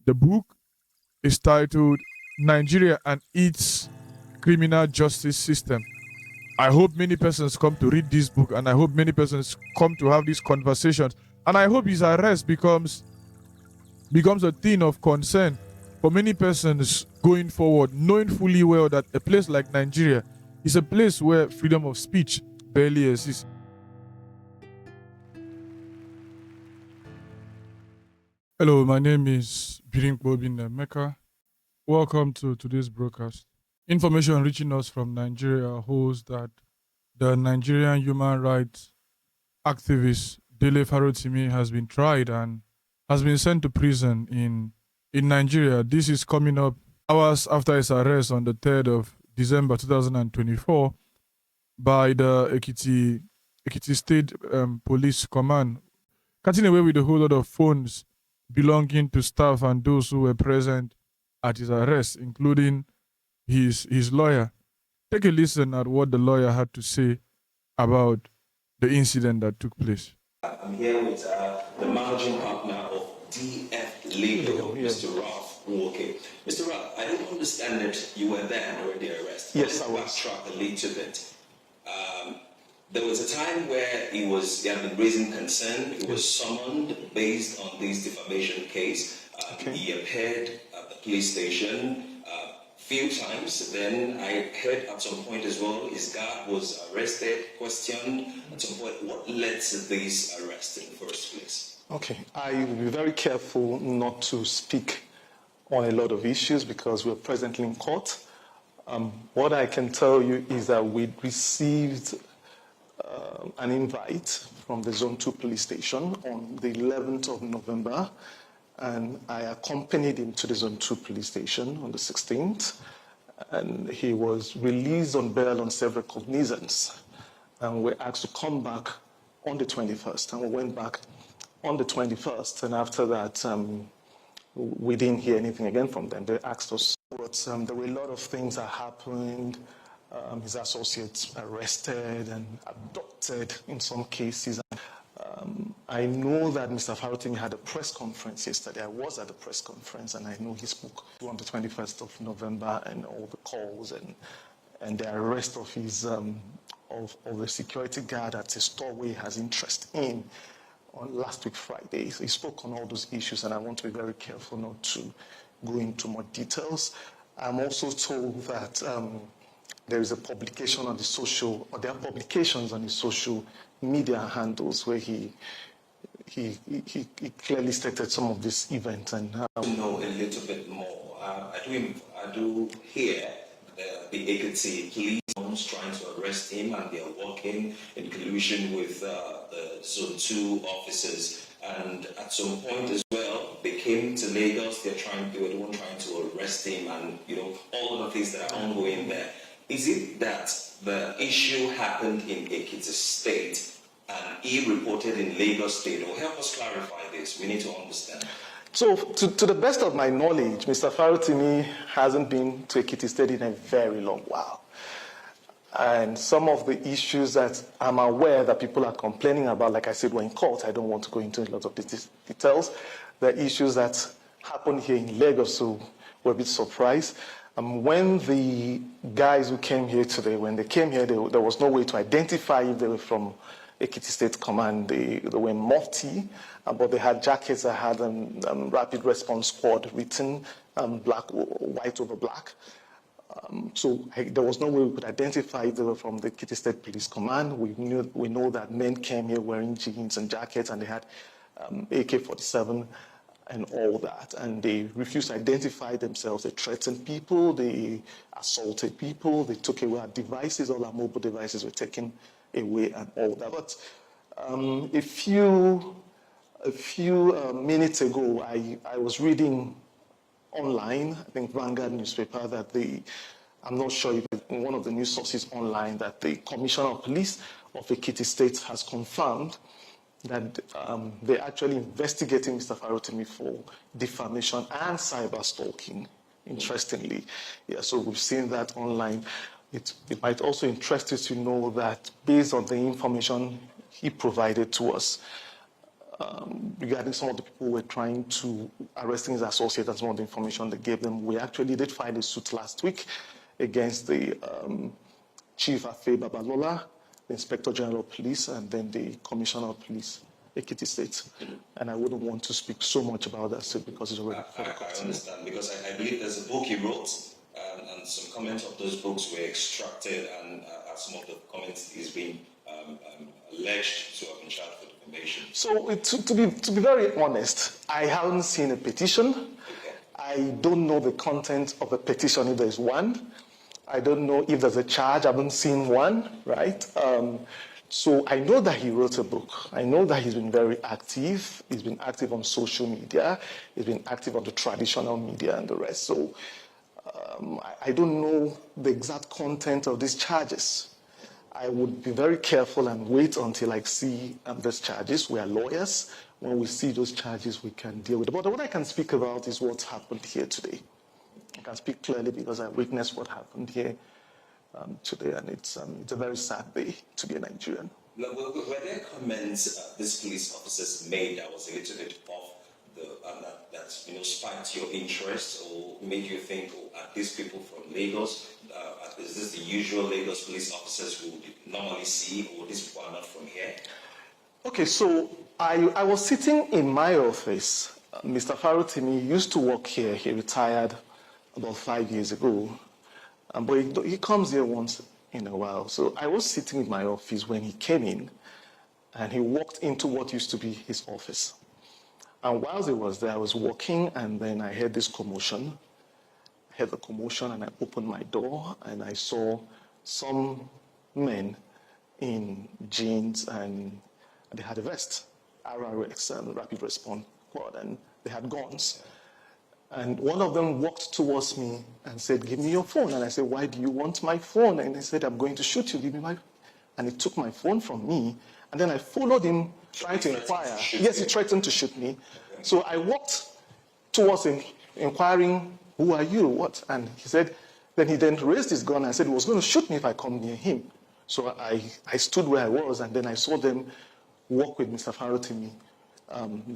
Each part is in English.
The book is titled Nigeria and Its Criminal Justice System. I hope many persons come to read this book, and I hope many persons come to have these conversations. And I hope his arrest becomes a thing of concern for many persons going forward, knowing fully well that a place like Nigeria is a place where freedom of speech barely exists. Hello, my name is Biringkpa Emeka. Welcome to today's broadcast. Information reaching us from Nigeria holds that the Nigerian human rights activist Dele Farotimi has been tried and has been sent to prison in Nigeria. This is coming up hours after his arrest on the 3rd of December 2024 by the Ekiti State Police Command, cutting away with a whole lot of phones belonging to staff and those who were present at his arrest, including his lawyer. Take a listen at what the lawyer had to say about the incident that took place. I'm here with the managing partner of DF Legal, Mr. Ralph Walker. Mr. Ralph, I don't understand that you were there during the arrest. Yes, I was. Backtrack a little bit. There was a time where he had been raising concern. He was summoned based on this defamation case. He appeared at the police station few times. Then I heard at some point as well, his guard was arrested, questioned. At some point, what led to this arrest in the first place? Okay, I will be very careful not to speak on a lot of issues because we're presently in court. What I can tell you is that we received an invite from the Zone 2 police station on the 11th of November, and I accompanied him to the Zone 2 police station on the 16th, and he was released on bail on several cognizance, and we're asked to come back on the 21st, and we went back on the 21st, and after that, we didn't hear anything again from them. They asked us, but there were a lot of things that happened. His associates arrested and abducted in some cases. I know that Mr. Farrotimi had a press conference yesterday. I was at the press conference, and I know he spoke on the 21st of November, and all the calls and the arrest of his of the security guard at his store he has interest in on last week Friday. So he spoke on all those issues, and I want to be very careful not to go into more details. I'm also told that there is a publication on there are publications on his social media handles where he clearly stated some of this event and how. Know a little bit more. I do hear the Ekiti police trying to arrest him, and they are working in collusion with the Zone 2 officers. And at some point as well, they came to Lagos. They were the one trying to arrest him, and all of the things that are ongoing there. Is it that the issue happened in Ekiti State and he reported in Lagos State? Or help us clarify this. We need to understand. So, to the best of my knowledge, Mr. Farrotimi hasn't been to Ekiti State in a very long while. And some of the issues that I'm aware that people are complaining about, like I said, were in court. I don't want to go into a lot of details. The issues that happened here in Lagos, so we're a bit surprised. When the guys who came here today, when they came here, there was no way to identify if they were from Ekiti State Command. They were mufti, but they had jackets that had Rapid Response Squad written, white over black. So there was no way we could identify if they were from the Ekiti State Police Command. We know that men came here wearing jeans and jackets, and they had AK-47 and all that, and they refused to identify themselves. They threatened people, they assaulted people, they took away our devices, all our mobile devices were taken away and all that. But a few minutes ago, I was reading online, I think Vanguard newspaper, that I'm not sure if it's one of the news sources online, that the Commissioner of Police of Ekiti State has confirmed that they're actually investigating Mr. Farrotimi for defamation and cyber stalking, interestingly. Yeah, so we've seen that online. It might also interest you to know that based on the information he provided to us, regarding some of the people who were trying to arresting his associate and some of the information they gave them. We actually did file a suit last week against the Chief Afe Babalola, the Inspector General of Police, and then the Commissioner of Police, Ekiti State. And I wouldn't want to speak so much about that suit because it's already before the court. I understand, because I believe there's a book he wrote, and some comments of those books were extracted, and some of the comments is being alleged to have been shared for defamation. So to be very honest, I haven't seen a petition. Okay. I don't know the content of a petition if there's one. I don't know if there's a charge. I haven't seen one, right? So I know that he wrote a book. I know that he's been very active. He's been active on social media. He's been active on the traditional media and the rest. So I don't know the exact content of these charges. I would be very careful and wait until I see these charges. We are lawyers. When we see those charges, we can deal with it. But what I can speak about is what's happened here today. I can speak clearly because I witnessed what happened here today, and it's a very sad day to be a Nigerian. Were there comments these police officers made that was a little bit off that spiked your interest or made you think, oh, are these people from Lagos? Is this the usual Lagos police officers we would normally see, or these people are not from here? Okay, so I was sitting in my office. Mr. Farrotimi used to work here. He retired about 5 years ago. But he comes here once in a while. So I was sitting in my office when he came in, and he walked into what used to be his office. And whilst he was there, I was walking, and then I heard this commotion. I heard the commotion, and I opened my door, and I saw some men in jeans, and they had a vest, RRX, Rapid Response Squad, and they had guns. And one of them walked towards me and said, "Give me your phone." And I said, "Why do you want my phone?" And he said, "I'm going to shoot you. Give me my..." And he took my phone from me. And then I followed him, trying to inquire. Yes, he threatened to shoot me. So I walked towards him, inquiring, "Who are you? What?" And he said, then he raised his gun and said he was going to shoot me if I come near him. So I stood where I was, and then I saw them walk with Mr. Farrotimi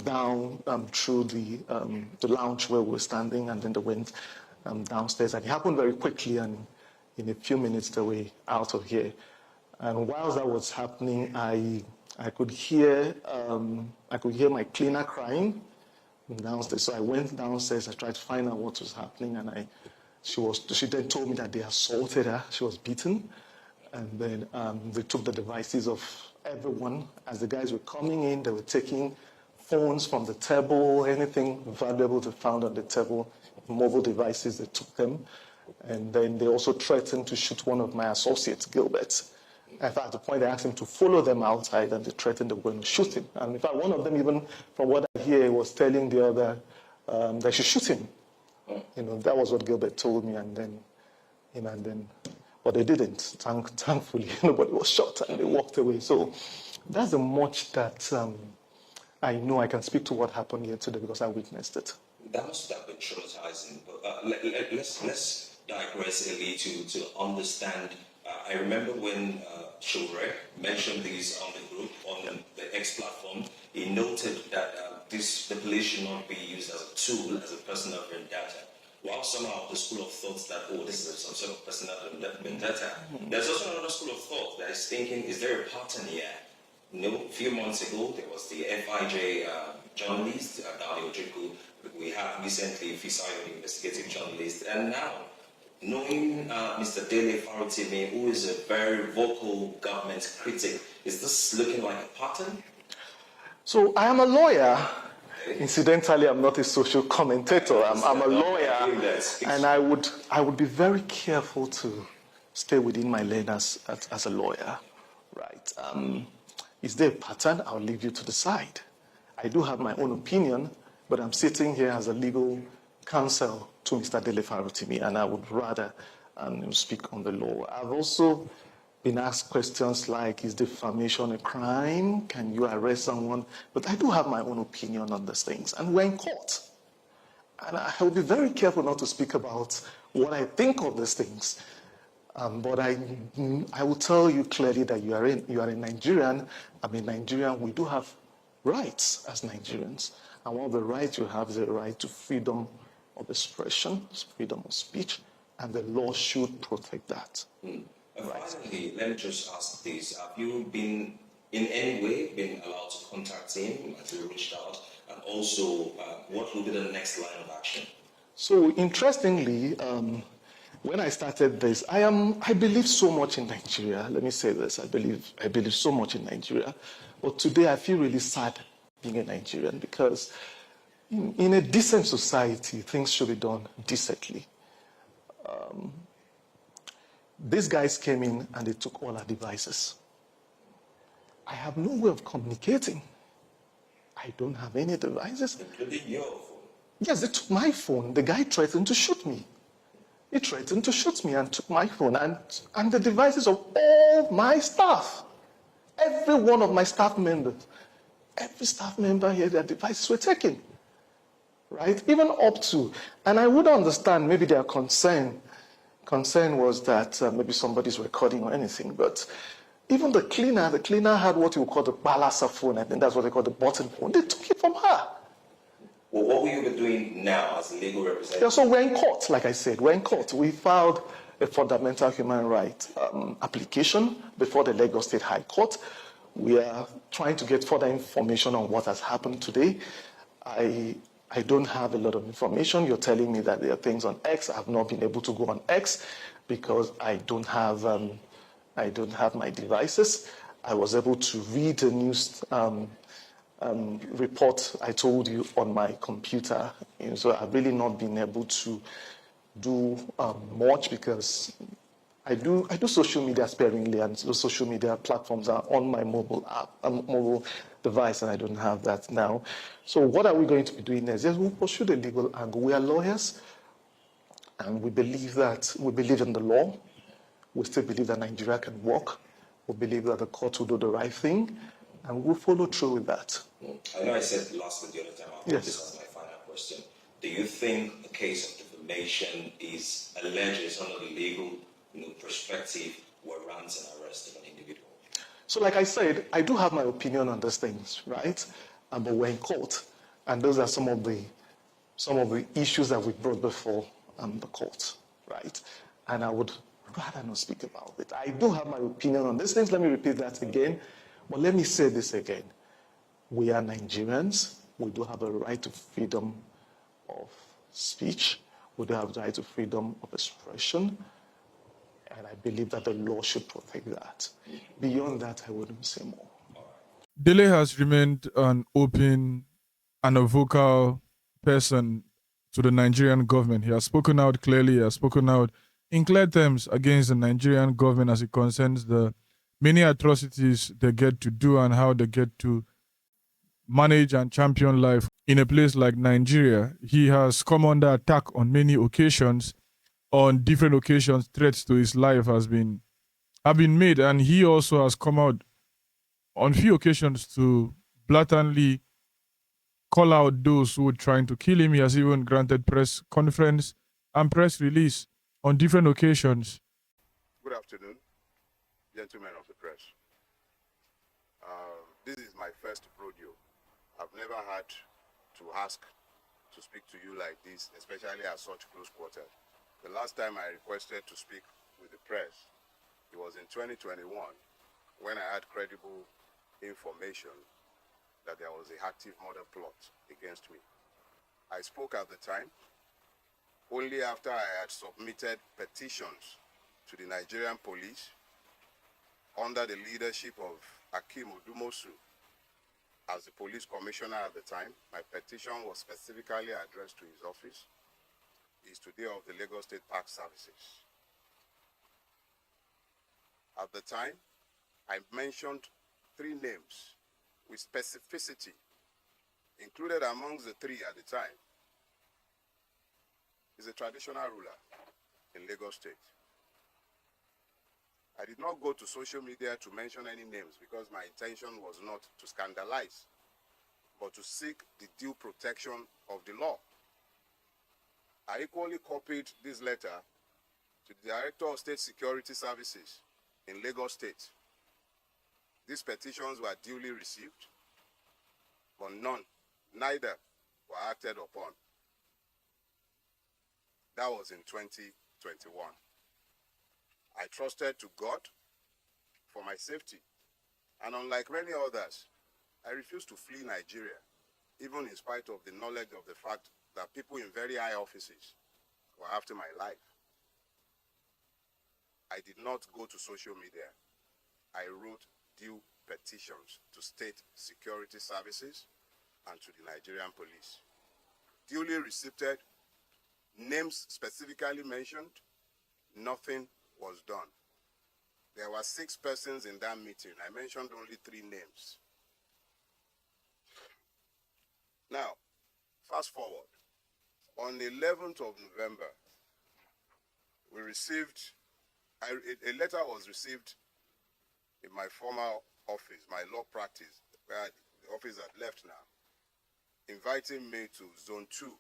down through the lounge where we were standing, and then they went downstairs. And it happened very quickly, and in a few minutes they were out of here. And while that was happening, I could hear my cleaner crying downstairs. So I went downstairs. I tried to find out what was happening, and she then told me that they assaulted her. She was beaten, and then they took the devices of everyone. As the guys were coming in, they were taking phones from the table, anything valuable they found on the table, mobile devices, they took them. And then they also threatened to shoot one of my associates, Gilbert. In fact, at the point they asked him to follow them outside, and they threatened they were going to shoot him. And in fact, one of them, even from what I hear, was telling the other they should shoot him. That was what Gilbert told me, and then, but they didn't. Thankfully, nobody was shot, and they walked away. So that's the much that I know. I can speak to what happened here today because I witnessed it. That must have been traumatizing. But let's digress a little to understand. I remember when Shore mentioned this on the group, on the X platform, he noted that the police should not be used as a tool, as a personal vendetta. While somehow the school of thought that, oh, this is some sort of personal vendetta, there's also another school of thought that is thinking, is there a pattern here? A few months ago, there was the FIJ journalist, Dali Ojuku. We had recently Fisayo, the investigative journalist, and now, knowing Mr. Dele Farotimi, who is a very vocal government critic, is this looking like a pattern? So I am a lawyer. Incidentally, I'm not a social commentator. I'm a lawyer, and I would be very careful to stay within my lane as a lawyer, right? Is there a pattern? I'll leave you to decide. I do have my own opinion, but I'm sitting here as a legal counsel to Mr. Dele Farotimi, and I would rather speak on the law. I've also been asked questions like, is defamation a crime? Can you arrest someone? But I do have my own opinion on these things, and we're in court. And I will be very careful not to speak about what I think of these things. But I will tell you clearly that you are a Nigerian. I'm a Nigerian. We do have rights as Nigerians. And one of the rights you have is the right to freedom of expression, freedom of speech, and the law should protect that. Finally, let me just ask this. Have you been, in any way, been allowed to contact him? Have you reached out? And also, what will be the next line of action? So interestingly, when I started this, I believe so much in Nigeria. Let me say this: I believe so much in Nigeria. But today, I feel really sad being a Nigerian because in a decent society, things should be done decently. These guys came in and they took all our devices. I have no way of communicating. I don't have any devices. Including your phone? Yes, they took my phone. The guy threatened to shoot me. He threatened to shoot me and took my phone and the devices of all my staff. Every one of my staff members. Every staff member here, their devices were taken. Right? Even up to, and I would understand maybe their concern was that maybe somebody's recording or anything, but even the cleaner had what you would call the balasa phone. I think that's what they call the button phone. They took it from her. Well, what will you be doing now as a legal representative? Yeah, so we're in court, like I said. We're in court. We filed a fundamental human right application before the Lagos State High Court. We are trying to get further information on what has happened today. I don't have a lot of information. You're telling me that there are things on X. I have not been able to go on X because I don't have my devices. I was able to read the news report I told you on my computer. So I've really not been able to do much because I do social media sparingly, and those social media platforms are on my mobile device, and I don't have that now. So what are we going to be doing next? Yes, we'll pursue the legal angle. We are lawyers, and we believe in the law. We still believe that Nigeria can work. We believe that the court will do the right thing, and we'll follow through with that. I know I said last the other time, I'll put this as my final question. Do you think the case of defamation is alleged under the legal perspective warrants an arrest of an individual? So like I said, I do have my opinion on these things, right? But we're in court, and those are some of the issues that we brought before the court, right? And I would rather not speak about it. I do have my opinion on these things. Let me repeat that again. But let me say this again. We are Nigerians. We do have a right to freedom of speech. We do have the right to freedom of expression. And I believe that the law should protect that. Beyond that, I wouldn't say more. Dele has remained an open and a vocal person to the Nigerian government. He has spoken out clearly. He has spoken out in clear terms against the Nigerian government as it concerns the many atrocities they get to do and how they get to manage and champion life in a place like Nigeria. He has come under attack on many occasions. On different occasions, threats to his life have been made, and he also has come out on few occasions to blatantly call out those who were trying to kill him. He has even granted press conference and press release on different occasions. Good afternoon, gentlemen of the press. This is my first rodeo. I've never had to ask to speak to you like this, especially at such close quarters. The last time I requested to speak with the press, it was in 2021 when I had credible information that there was an active murder plot against me. I spoke at the time only after I had submitted petitions to the Nigerian police under the leadership of Akim Odumosu as the police commissioner at the time. My petition was specifically addressed to his office. Is today of the Lagos State Park Services. At the time, I mentioned 3 names with specificity. Included amongst the 3 at the time is a traditional ruler in Lagos State. I did not go to social media to mention any names because my intention was not to scandalize, but to seek the due protection of the law. I equally copied this letter to the Director of State Security Services in Lagos State. These petitions were duly received, but neither were acted upon. That was in 2021. I trusted to God for my safety, and unlike many others, I refused to flee Nigeria, even in spite of the knowledge of the fact that people in very high offices were after my life. I did not go to social media. I wrote due petitions to state security services and to the Nigerian police. Duly received, names specifically mentioned, nothing was done. There were 6 persons in that meeting. I mentioned only 3 names. Now, fast forward. On the 11th of November, we received, a letter was received in my former office, my law practice, where the office had left now, inviting me to Zone 2,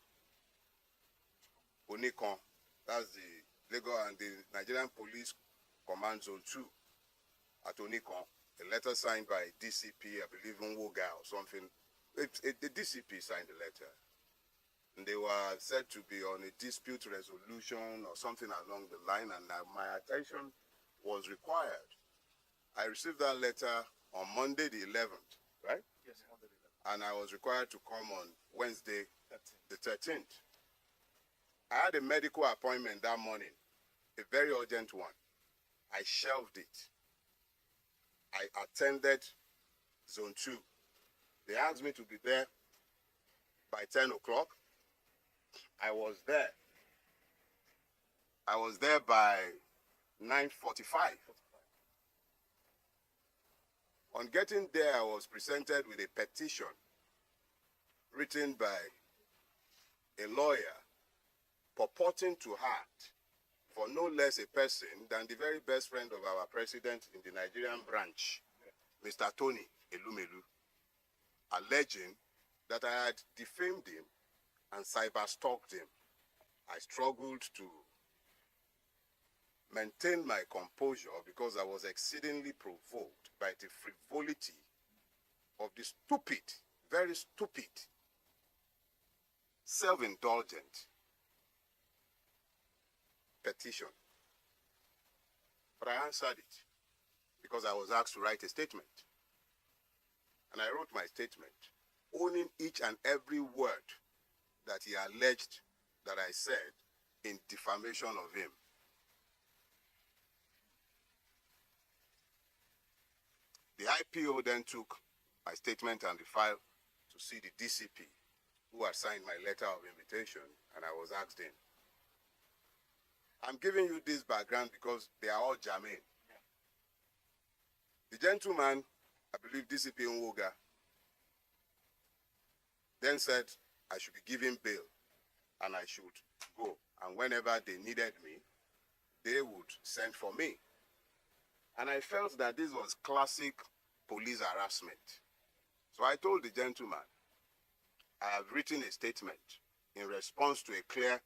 Onikon, that's the Lagos and the Nigerian Police Command Zone 2 at Onikon. A letter signed by DCP, I believe Nwoga or something. The DCP signed the letter. And they were said to be on a dispute resolution or something along the line, and my attention was required. I received that letter on Monday the 11th, right? Yes, Monday the 11th. And I was required to come on Wednesday the 13th. I had a medical appointment that morning, a very urgent one. I shelved it. I attended Zone 2. They asked me to be there by 10 o'clock. I was there. I was there by 9:45. On getting there, I was presented with a petition written by a lawyer purporting to act for no less a person than the very best friend of our president in the Nigerian branch, Mr. Tony Elumelu, alleging that I had defamed him and cyber-stalked him. I struggled to maintain my composure because I was exceedingly provoked by the frivolity of the stupid, very stupid, self-indulgent petition. But I answered it because I was asked to write a statement. And I wrote my statement, owning each and every word that he alleged that I said in defamation of him. The IPO then took my statement and the file to see the DCP, who had signed my letter of invitation, and I was asked in. I'm giving you this background because they are all germane. The gentleman, I believe DCP Nwoga, then said I should be given bail and I should go. And whenever they needed me, they would send for me. And I felt that this was classic police harassment. So I told the gentleman, I have written a statement in response to a clear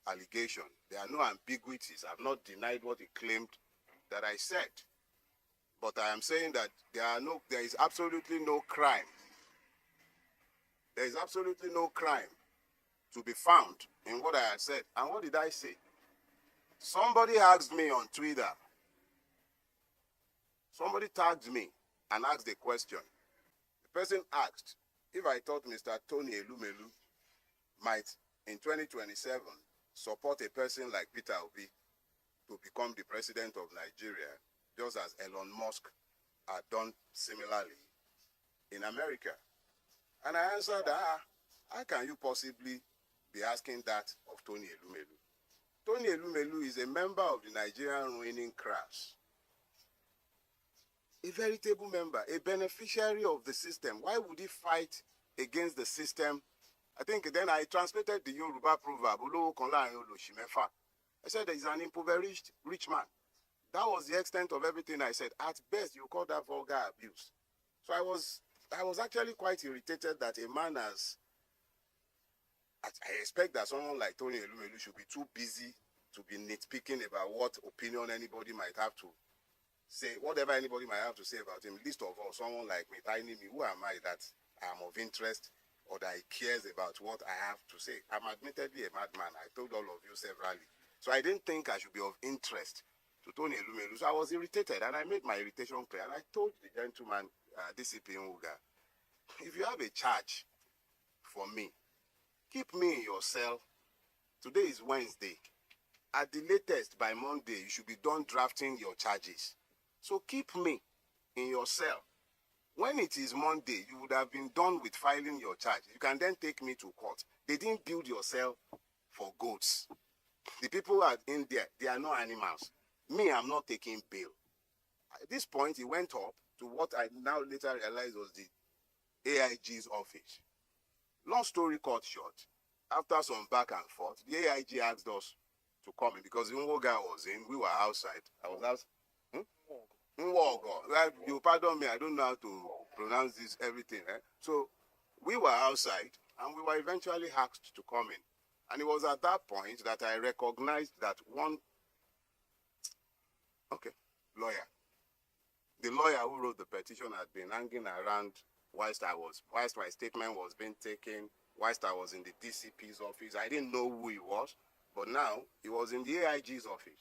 allegation. There are no ambiguities. I have not denied what he claimed that I said. But I am saying that there is absolutely no crime. There is absolutely no crime to be found in what I had said. And what did I say? Somebody asked me on Twitter. Somebody tagged me and asked a question. The person asked if I thought Mr. Tony Elumelu might, in 2027, support a person like Peter Obi to become the president of Nigeria, just as Elon Musk had done similarly in America. And I answered, how can you possibly be asking that of Tony Elumelu? Tony Elumelu is a member of the Nigerian ruining class. A veritable member, a beneficiary of the system. Why would he fight against the system? I think then I translated the Yoruba proverb, I said that he's an impoverished rich man. That was the extent of everything I said. At best, you call that vulgar abuse. So I was actually quite irritated that a man has, I expect that someone like Tony Elumelu should be too busy to be nitpicking about what opinion anybody might have to say, whatever anybody might have to say about him. Least of all, someone like me, Tiny me, who am I that I am of interest or that he cares about what I have to say. I'm admittedly a madman. I told all of you severally. So I didn't think I should be of interest to Tony Elumelu. So I was irritated, and I made my irritation clear. And I told the gentleman, DCP Nwuga, if you have a charge for me, keep me in your cell. Today is Wednesday. At the latest, by Monday, you should be done drafting your charges. So keep me in your cell. When it is Monday, you would have been done with filing your charge. You can then take me to court. They didn't build your cell for goats. The people are in there, they are not animals. Me, I'm not taking bail. At this point, he went up to what I now later realized was the AIG's office. Long story cut short, after some back and forth, the AIG asked us to come in because Nwuga was in, we were outside. I was outside. Well, you pardon me, I don't know how to pronounce this, everything. So we were outside and we were eventually asked to come in. And it was at that point that I recognized that lawyer. The lawyer who wrote the petition had been hanging around whilst my statement was being taken, whilst I was in the DCP's office. I didn't know who he was, but now he was in the AIG's office.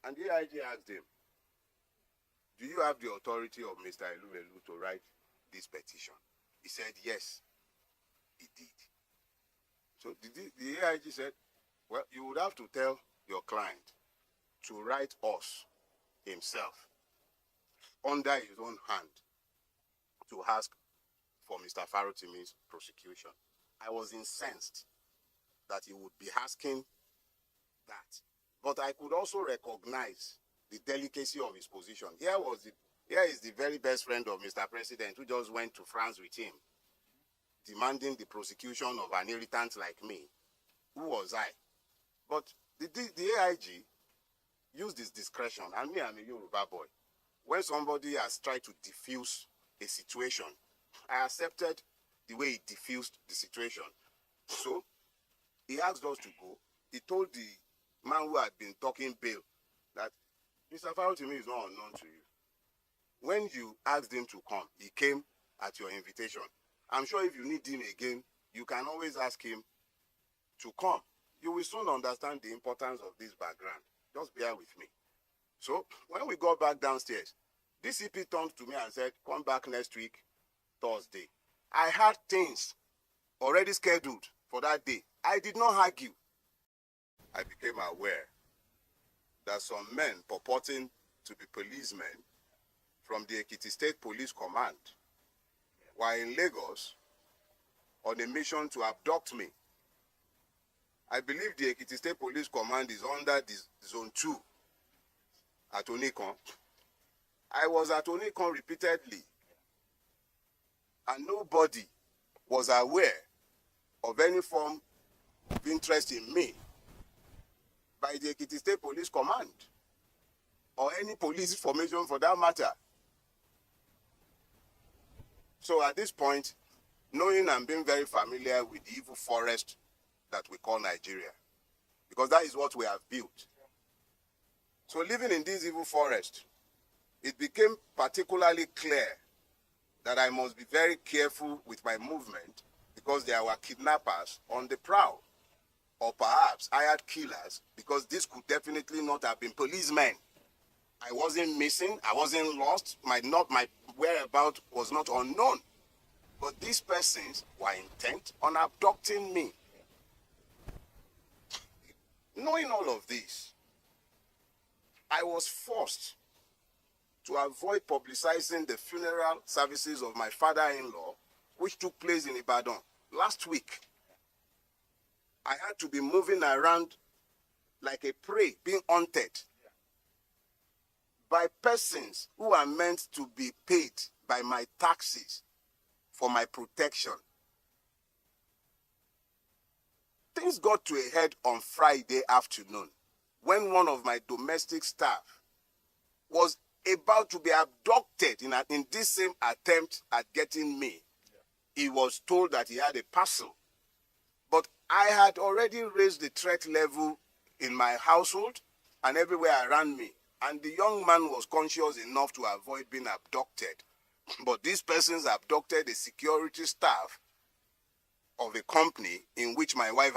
And the AIG asked him, do you have the authority of Mr. Elumelu to write this petition? He said, yes, he did. So the AIG said, well, you would have to tell your client to write us himself under his own hand to ask for Mr. Farrotimi's prosecution. I was incensed that he would be asking that. But I could also recognize the delicacy of his position. Here is the very best friend of Mr. President who just went to France with him, demanding the prosecution of an irritant like me. Who was I? But the AIG used his discretion, and me, I'm a Yoruba boy. When somebody has tried to diffuse a situation, I accepted the way he diffused the situation. So he asked us to go. He told the man who had been talking bail that Mr. Farrotimi is not unknown to you. When you asked him to come, he came at your invitation. I'm sure if you need him again, you can always ask him to come. You will soon understand the importance of this background. Just bear with me. So when we got back downstairs, DCP turned to me and said, come back next week, Thursday. I had things already scheduled for that day. I did not argue. I became aware that some men purporting to be policemen from the Ekiti State Police Command were in Lagos on a mission to abduct me. I believe the Ekiti State Police Command is under the Zone 2 at Onikon. I was at Onikon repeatedly, and nobody was aware of any form of interest in me by the Ekiti State Police Command or any police formation for that matter. So at this point, knowing and being very familiar with the evil forest that we call Nigeria, because that is what we have built. So living in this evil forest, it became particularly clear that I must be very careful with my movement because there were kidnappers on the prowl, or perhaps hired killers, because this could definitely not have been policemen. I wasn't missing, I wasn't lost, my whereabouts was not unknown. But these persons were intent on abducting me. Knowing all of this, I was forced to avoid publicizing the funeral services of my father-in-law, which took place in Ibadan last week. I had to be moving around like a prey, being hunted by persons who are meant to be paid by my taxes for my protection. Things got to a head on Friday afternoon when one of my domestic staff was about to be abducted in this same attempt at getting me. He was told that he had a parcel. But I had already raised the threat level in my household and everywhere around me. And the young man was conscious enough to avoid being abducted. But these persons abducted a security staff of a company in which my wife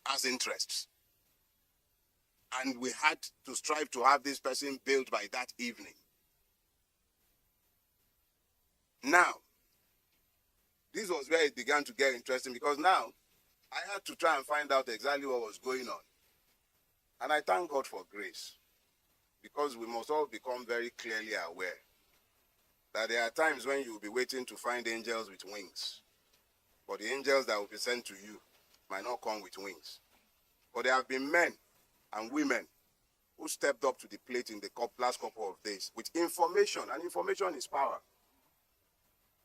has interests. And we had to strive to have this person bailed by that evening. Now, this was where it began to get interesting, because now I had to try and find out exactly what was going on. And I thank God for grace, because we must all become very clearly aware that there are times when you will be waiting to find angels with wings, but the angels that will be sent to you might not come with wings. But there have been men and women who stepped up to the plate in the last couple of days with information, and information is power.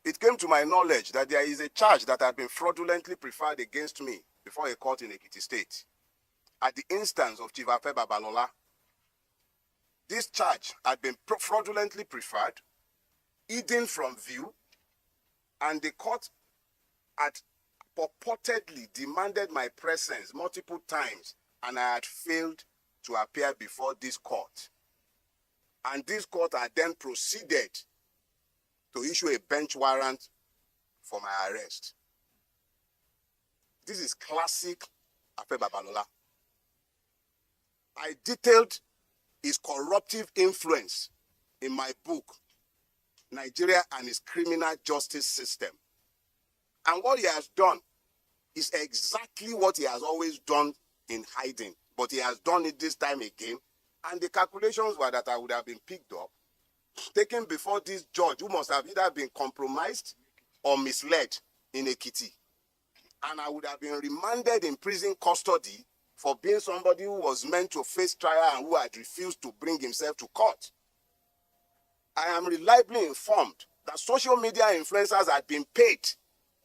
It came to my knowledge that there is a charge that had been fraudulently preferred against me before a court in Ekiti State at the instance of Chief Afe Babalola. This charge had been fraudulently preferred, hidden from view, and the court had purportedly demanded my presence multiple times, and I had failed to appear before this court. And this court had then proceeded to issue a bench warrant for my arrest. This is classic Afe Babalola. I detailed his corruptive influence in my book, Nigeria and its Criminal Justice System. And what he has done is exactly what he has always done in hiding, but he has done it this time again. And the calculations were that I would have been picked up, taken before this judge who must have either been compromised or misled in Ekiti. And I would have been remanded in prison custody for being somebody who was meant to face trial and who had refused to bring himself to court. I am reliably informed that social media influencers had been paid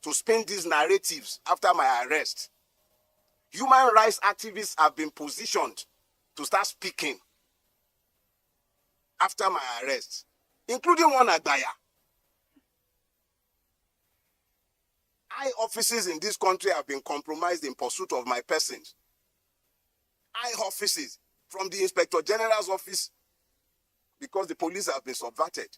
to spin these narratives after my arrest. Human rights activists have been positioned to start speaking after my arrest, including one Agbaya. High offices in this country have been compromised in pursuit of my person. High offices, from the Inspector General's office, because the police have been subverted.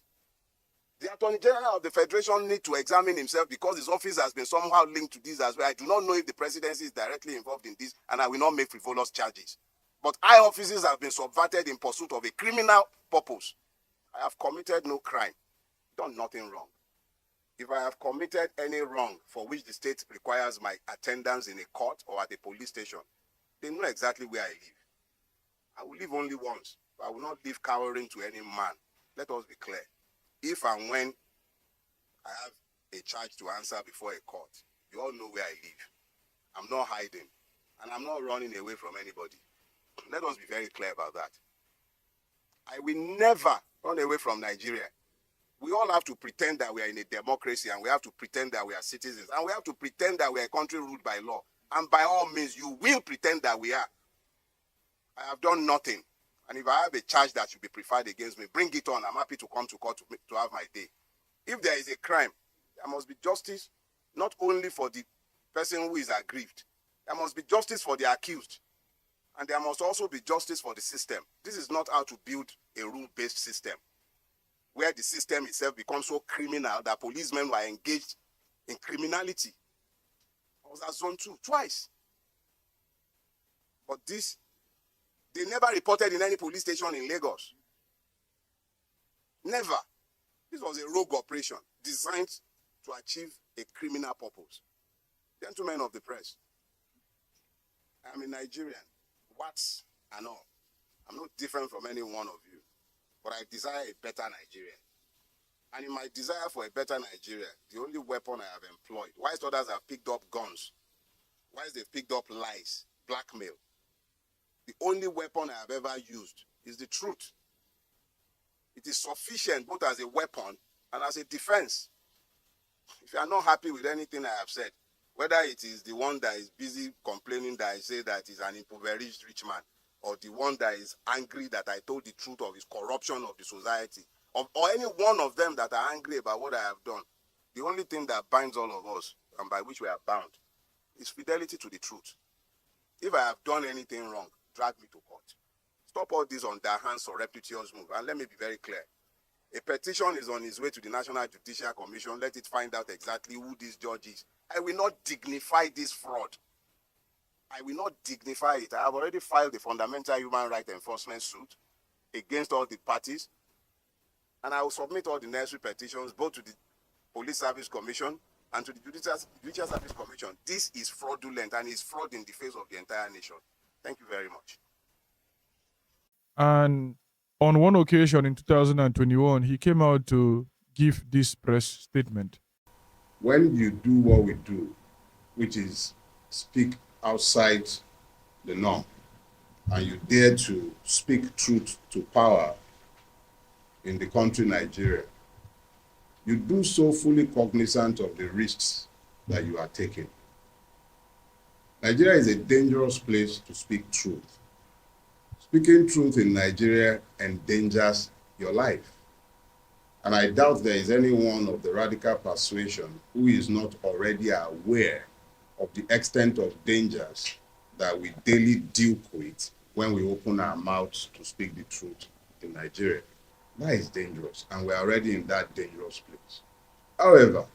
The Attorney General of the Federation needs to examine himself, because his office has been somehow linked to this as well. I do not know if the presidency is directly involved in this, and I will not make frivolous charges. But high offices have been subverted in pursuit of a criminal purpose. I have committed no crime, done nothing wrong. If I have committed any wrong for which the state requires my attendance in a court or at a police station, they know exactly where I live. I will live only once. I will not live cowering to any man. Let us be clear. If and when I have a charge to answer before a court, you all know where I live. I'm not hiding, and I'm not running away from anybody. Let us be very clear about that. I will never run away from Nigeria. We all have to pretend that we are in a democracy, and we have to pretend that we are citizens, and we have to pretend that we are a country ruled by law. And by all means, you will pretend that we are. I have done nothing. And if I have a charge that should be preferred against me, bring it on. I'm happy to come to court to have my day. If there is a crime, there must be justice, not only for the person who is aggrieved. There must be justice for the accused. And there must also be justice for the system. This is not how to build a rule-based system, where the system itself becomes so criminal that policemen were engaged in criminality. I was at Zone 2 twice. But this, they never reported in any police station in Lagos. Never. This was a rogue operation designed to achieve a criminal purpose. Gentlemen of the press, I'm a Nigerian, what's and all. I'm not different from any one of you, but I desire a better Nigeria. And in my desire for a better Nigeria, the only weapon I have employed, whilst others have picked up guns, whilst they've picked up lies, blackmail, the only weapon I have ever used is the truth. It is sufficient both as a weapon and as a defense. If you are not happy with anything I have said, whether it is the one that is busy complaining that I say that he's an impoverished rich man, or the one that is angry that I told the truth of his corruption of the society, or any one of them that are angry about what I have done, the only thing that binds all of us, and by which we are bound, is fidelity to the truth. If I have done anything wrong, drag me to court. Stop all this underhand surreptitious move. And let me be very clear. A petition is on its way to the National Judicial Commission. Let it find out exactly who this judge is. I will not dignify this fraud. I will not dignify it. I have already filed a fundamental human rights enforcement suit against all the parties, and I will submit all the necessary petitions both to the Police Service Commission and to the Judicial Service Commission. This is fraudulent and is fraud in the face of the entire nation. Thank you very much. And on one occasion in 2021, he came out to give this press statement. When you do what we do, which is speak outside the norm, and you dare to speak truth to power in the country Nigeria, you do so fully cognizant of the risks that you are taking. Nigeria is a dangerous place to speak truth. Speaking truth in Nigeria endangers your life. And I doubt there is anyone of the radical persuasion who is not already aware of the extent of dangers that we daily deal with when we open our mouths to speak the truth in Nigeria. That is dangerous, and we're already in that dangerous place. However,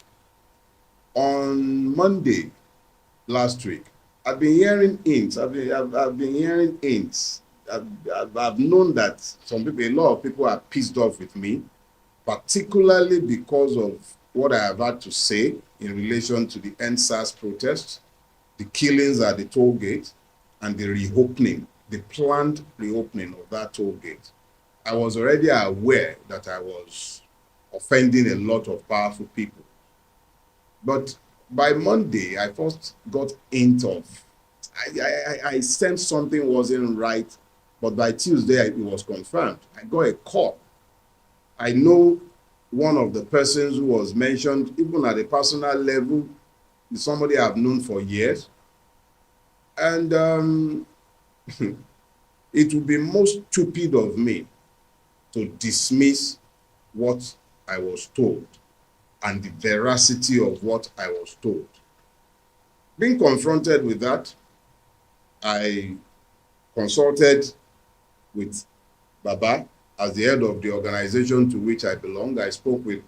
on Monday last week, I've been hearing hints. I've been hearing hints. I've known that some people, a lot of people are pissed off with me, particularly because of what I have had to say in relation to the NSAS protests, the killings at the toll gate, and the reopening, the planned reopening of that toll gate. I was already aware that I was offending a lot of powerful people. But by Monday, I first got hint of, I sensed something wasn't right, but by Tuesday, it was confirmed. I got a call. I know one of the persons who was mentioned, even at a personal level, is somebody I've known for years. And it would be most stupid of me to dismiss what I was told and the veracity of what I was told. Being confronted with that, I consulted with Baba as the head of the organization to which I belong. I spoke with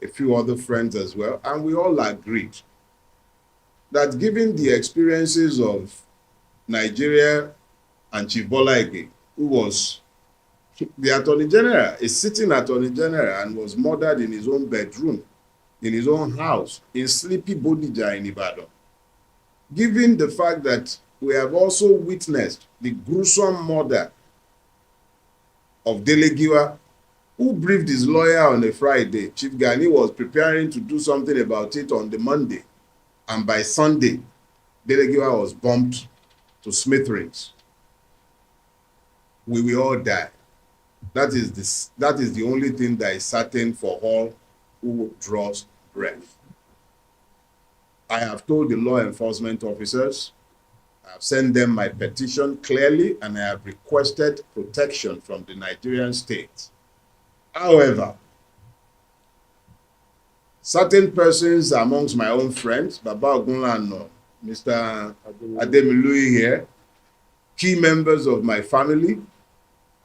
a few other friends as well, and we all agreed that given the experiences of Nigeria and Chief Bola Ige, who was the Attorney General, a sitting Attorney General, and was murdered in his own bedroom, in his own house, in sleepy Bodija in Ibadan. Given the fact that we have also witnessed the gruesome murder of Dele Giwa, who briefed his lawyer on a Friday. Chief Gani was preparing to do something about it on the Monday, and by Sunday, Dele Giwa was bumped to smithereens. We will all die. That is the only thing that is certain for all who draws breath. I have told the law enforcement officers, I have sent them my petition clearly, and I have requested protection from the Nigerian state. However, certain persons amongst my own friends, Baba Ogunlano, Mr. Ademilui here, key members of my family,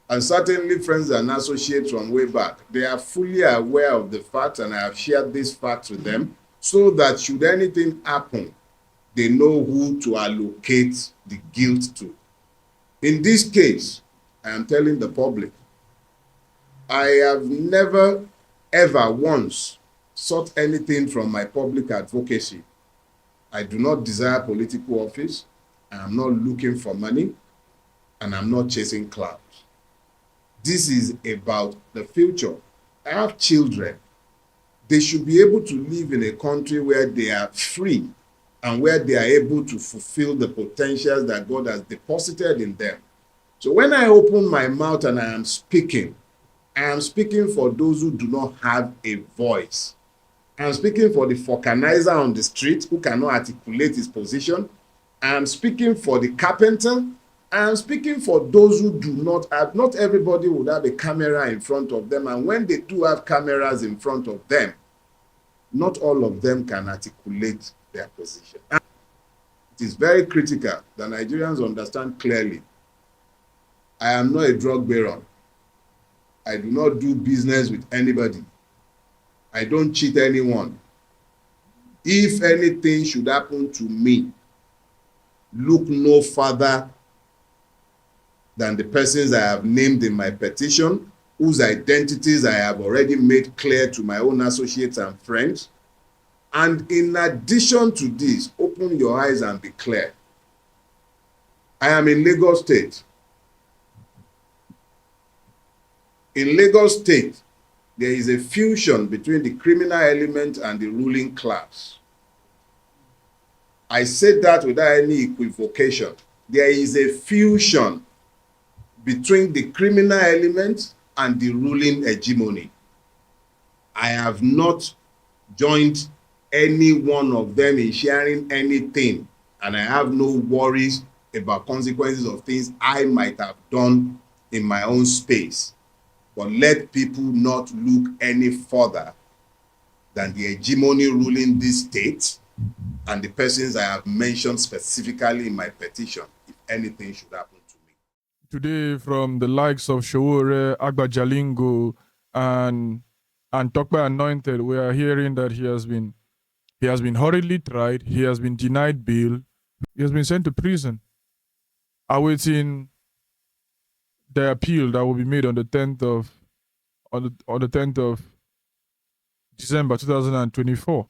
and certainly friends and associates from way back, they are fully aware of the fact, and I have shared this fact with them, so that should anything happen, they know who to allocate the guilt to. In this case, I am telling the public, I have never, ever once sought anything from my public advocacy. I do not desire political office. I am not looking for money, and I'm not chasing clout. This is about the future. I have children. They should be able to live in a country where they are free and where they are able to fulfill the potentials that God has deposited in them. So when I open my mouth and I am speaking for those who do not have a voice. I am speaking for the vulcanizer on the street who cannot articulate his position. I am speaking for the carpenter. I am speaking for those who do not have, not everybody would have a camera in front of them, and when they do have cameras in front of them, not all of them can articulate their position. And it is very critical that Nigerians understand clearly, I am not a drug baron. I do not do business with anybody. I don't cheat anyone. If anything should happen to me, look no further than the persons I have named in my petition, whose identities I have already made clear to my own associates and friends. And in addition to this, open your eyes and be clear. I am in Lagos State. In Lagos State, there is a fusion between the criminal element and the ruling class. I said that without any equivocation. There is a fusion between the criminal element and the ruling hegemony. I have not joined any one of them in sharing anything, and I have no worries about consequences of things I might have done in my own space. But let people not look any further than the hegemony ruling this state and the persons I have mentioned specifically in my petition, if anything should happen to me. Today, from the likes of Showore, Agba Jalingo, and Tokpa Anointed, we are hearing that he has been hurriedly tried, he has been denied bail, he has been sent to prison, awaiting the appeal that will be made on the 10th of December 2024.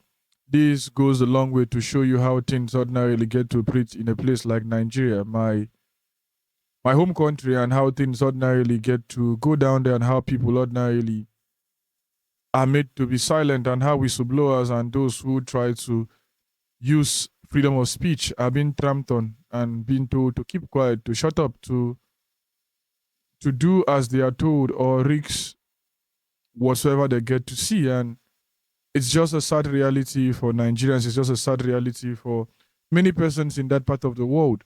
This goes a long way to show you how things ordinarily get to operate in a place like Nigeria, my home country, and how things ordinarily get to go down there, and how people ordinarily are made to be silent, and how whistleblowers and those who try to use freedom of speech are being trampled on and being told to keep quiet, to shut up, to do as they are told, or risk whatsoever they get to see. And it's just a sad reality for Nigerians. It's just a sad reality for many persons in that part of the world.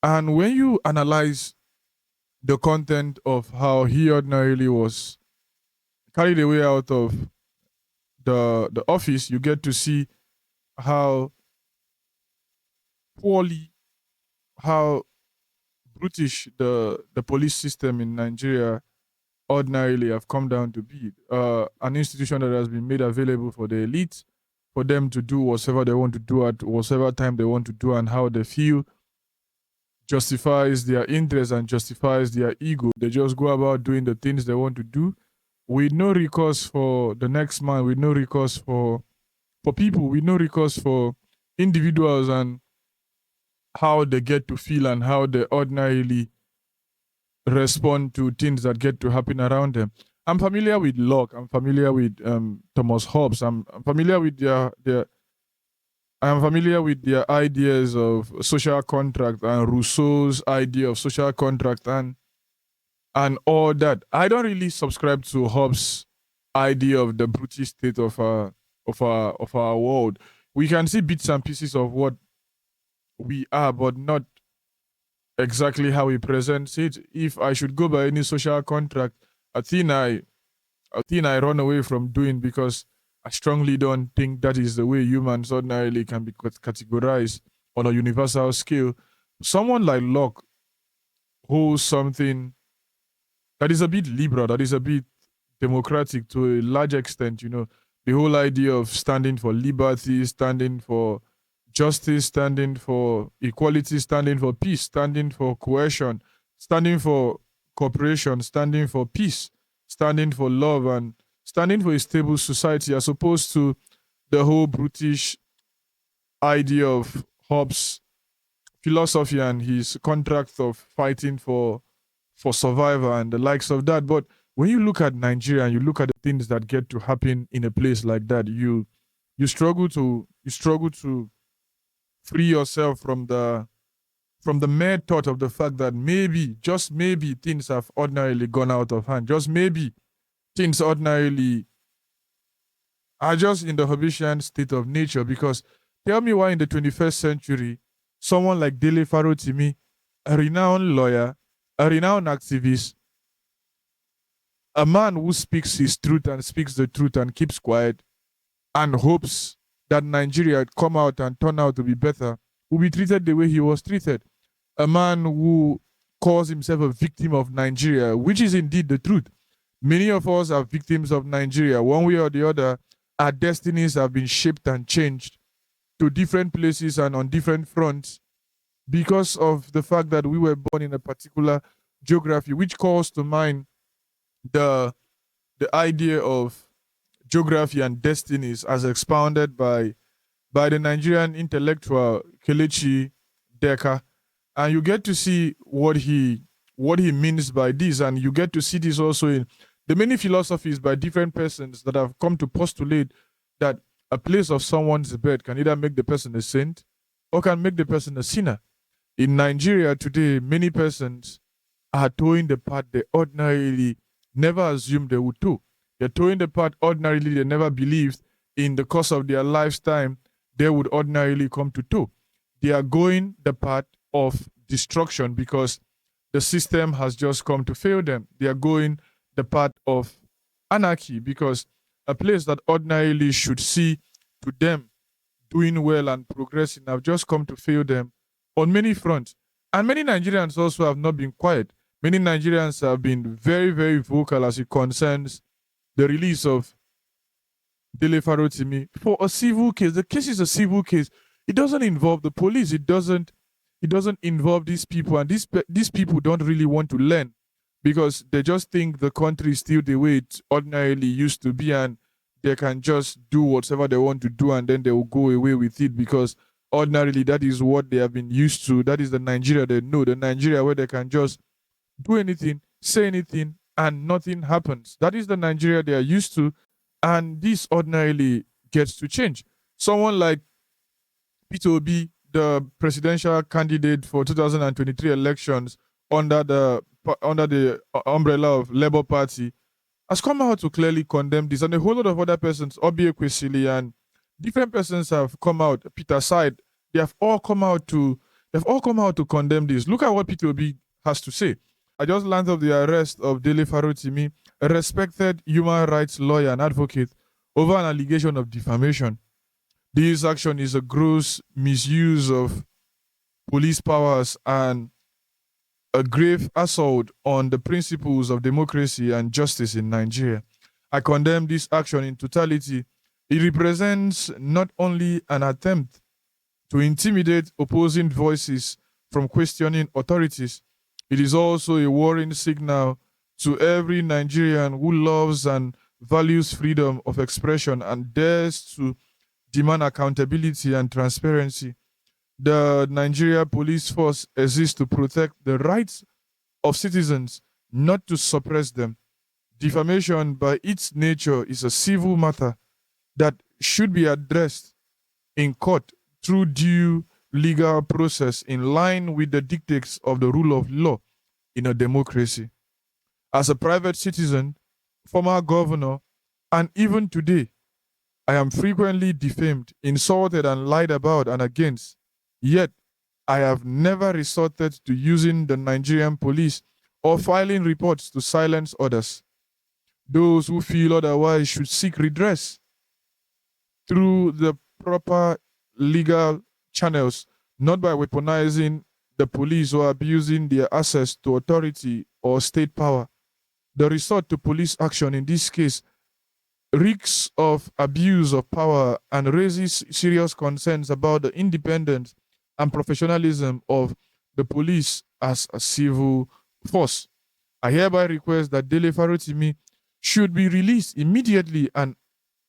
And when you analyze the content of how he ordinarily was carried away out of the office, you get to see how poorly, how brutish the police system in Nigeria ordinarily have come down to be. An institution that has been made available for the elite, for them to do whatever they want to do at whatever time they want to do and how they feel, justifies their interest and justifies their ego. They just go about doing the things they want to do with no recourse for the next man, with no recourse for people, with no recourse for individuals and how they get to feel and how they ordinarily respond to things that get to happen around them. I'm familiar with Locke. I'm familiar with Thomas Hobbes. I'm familiar with their ideas of social contract and Rousseau's idea of social contract and all that. I don't really subscribe to Hobbes' idea of the brutish state of our world. We can see bits and pieces of what we are, but not exactly how he presents it. If I should go by any social contract, a thing I run away from doing, because I strongly don't think that is the way humans ordinarily can be categorized on a universal scale. Someone like Locke holds something that is a bit liberal, that is a bit democratic to a large extent, the whole idea of standing for liberty, standing for justice, standing for equality, standing for peace, standing for cohesion, standing for cooperation, standing for peace, standing for love, and standing for a stable society, as opposed to the whole brutish idea of Hobbes' philosophy and his contract of fighting for survival and the likes of that. But when you look at Nigeria and you look at the things that get to happen in a place like that, you struggle to free yourself from the mere thought of the fact that maybe, just maybe, things have ordinarily gone out of hand. Just maybe things ordinarily are just in the Hobbesian state of nature. Because tell me why in the 21st century, someone like Dele Farotimi, a renowned lawyer, a renowned activist, a man who speaks his truth and speaks the truth and keeps quiet and hopes that Nigeria come out and turn out to be better, will be treated the way he was treated. A man who calls himself a victim of Nigeria, which is indeed the truth. Many of us are victims of Nigeria. One way or the other, our destinies have been shaped and changed to different places and on different fronts because of the fact that we were born in a particular geography, which calls to mind the the idea of geography and destinies as expounded by the Nigerian intellectual Kelechi Deka, and you get to see what he means by this, and you get to see this also in the many philosophies by different persons that have come to postulate that a place of someone's birth can either make the person a saint or can make the person a sinner. In Nigeria today, many persons are towing the path they ordinarily never assumed they would tow. They're towing the path ordinarily they never believed in the course of their lifetime they would ordinarily come to tow. They are going the path of destruction because the system has just come to fail them. They are going the path of anarchy because a place that ordinarily should see to them doing well and progressing have just come to fail them on many fronts. And many Nigerians also have not been quiet. Many Nigerians have been very, very vocal as it concerns the release of Dele Farotimi for a civil case. The case is a civil case. It doesn't involve the police. It doesn't. It doesn't involve these people, and these people don't really want to learn because they just think the country is still the way it ordinarily used to be, and they can just do whatever they want to do, and then they will go away with it because ordinarily that is what they have been used to. That is the Nigeria they know, the Nigeria where they can just do anything, say anything, and nothing happens. That is the Nigeria they are used to, and this ordinarily gets to change. Someone like Peter Obi, the presidential candidate for 2023 elections under the umbrella of Labour Party, has come out to clearly condemn this, and a whole lot of other persons, Obi Ekwesili and different persons have come out. Peter Side, they've all come out to condemn this. Look at what Peter Obi has to say. I just learned of the arrest of Dele Farotimi, a respected human rights lawyer and advocate, over an allegation of defamation. This action is a gross misuse of police powers and a grave assault on the principles of democracy and justice in Nigeria. I condemn this action in totality. It represents not only an attempt to intimidate opposing voices from questioning authorities, it is also a warning signal to every Nigerian who loves and values freedom of expression and dares to demand accountability and transparency. The Nigeria police force exists to protect the rights of citizens, not to suppress them. Defamation, by its nature, is a civil matter that should be addressed in court through due legal process in line with the dictates of the rule of law in a democracy. As a private citizen, former governor, and even today, I am frequently defamed, insulted, and lied about and against. Yet, I have never resorted to using the Nigerian police or filing reports to silence others. Those who feel otherwise should seek redress through the proper legal channels, not by weaponizing the police or abusing their access to authority or state power. The resort to police action in this case reeks of abuse of power and raises serious concerns about the independence and professionalism of the police as a civil force. I hereby request that Dele Farotimi should be released immediately and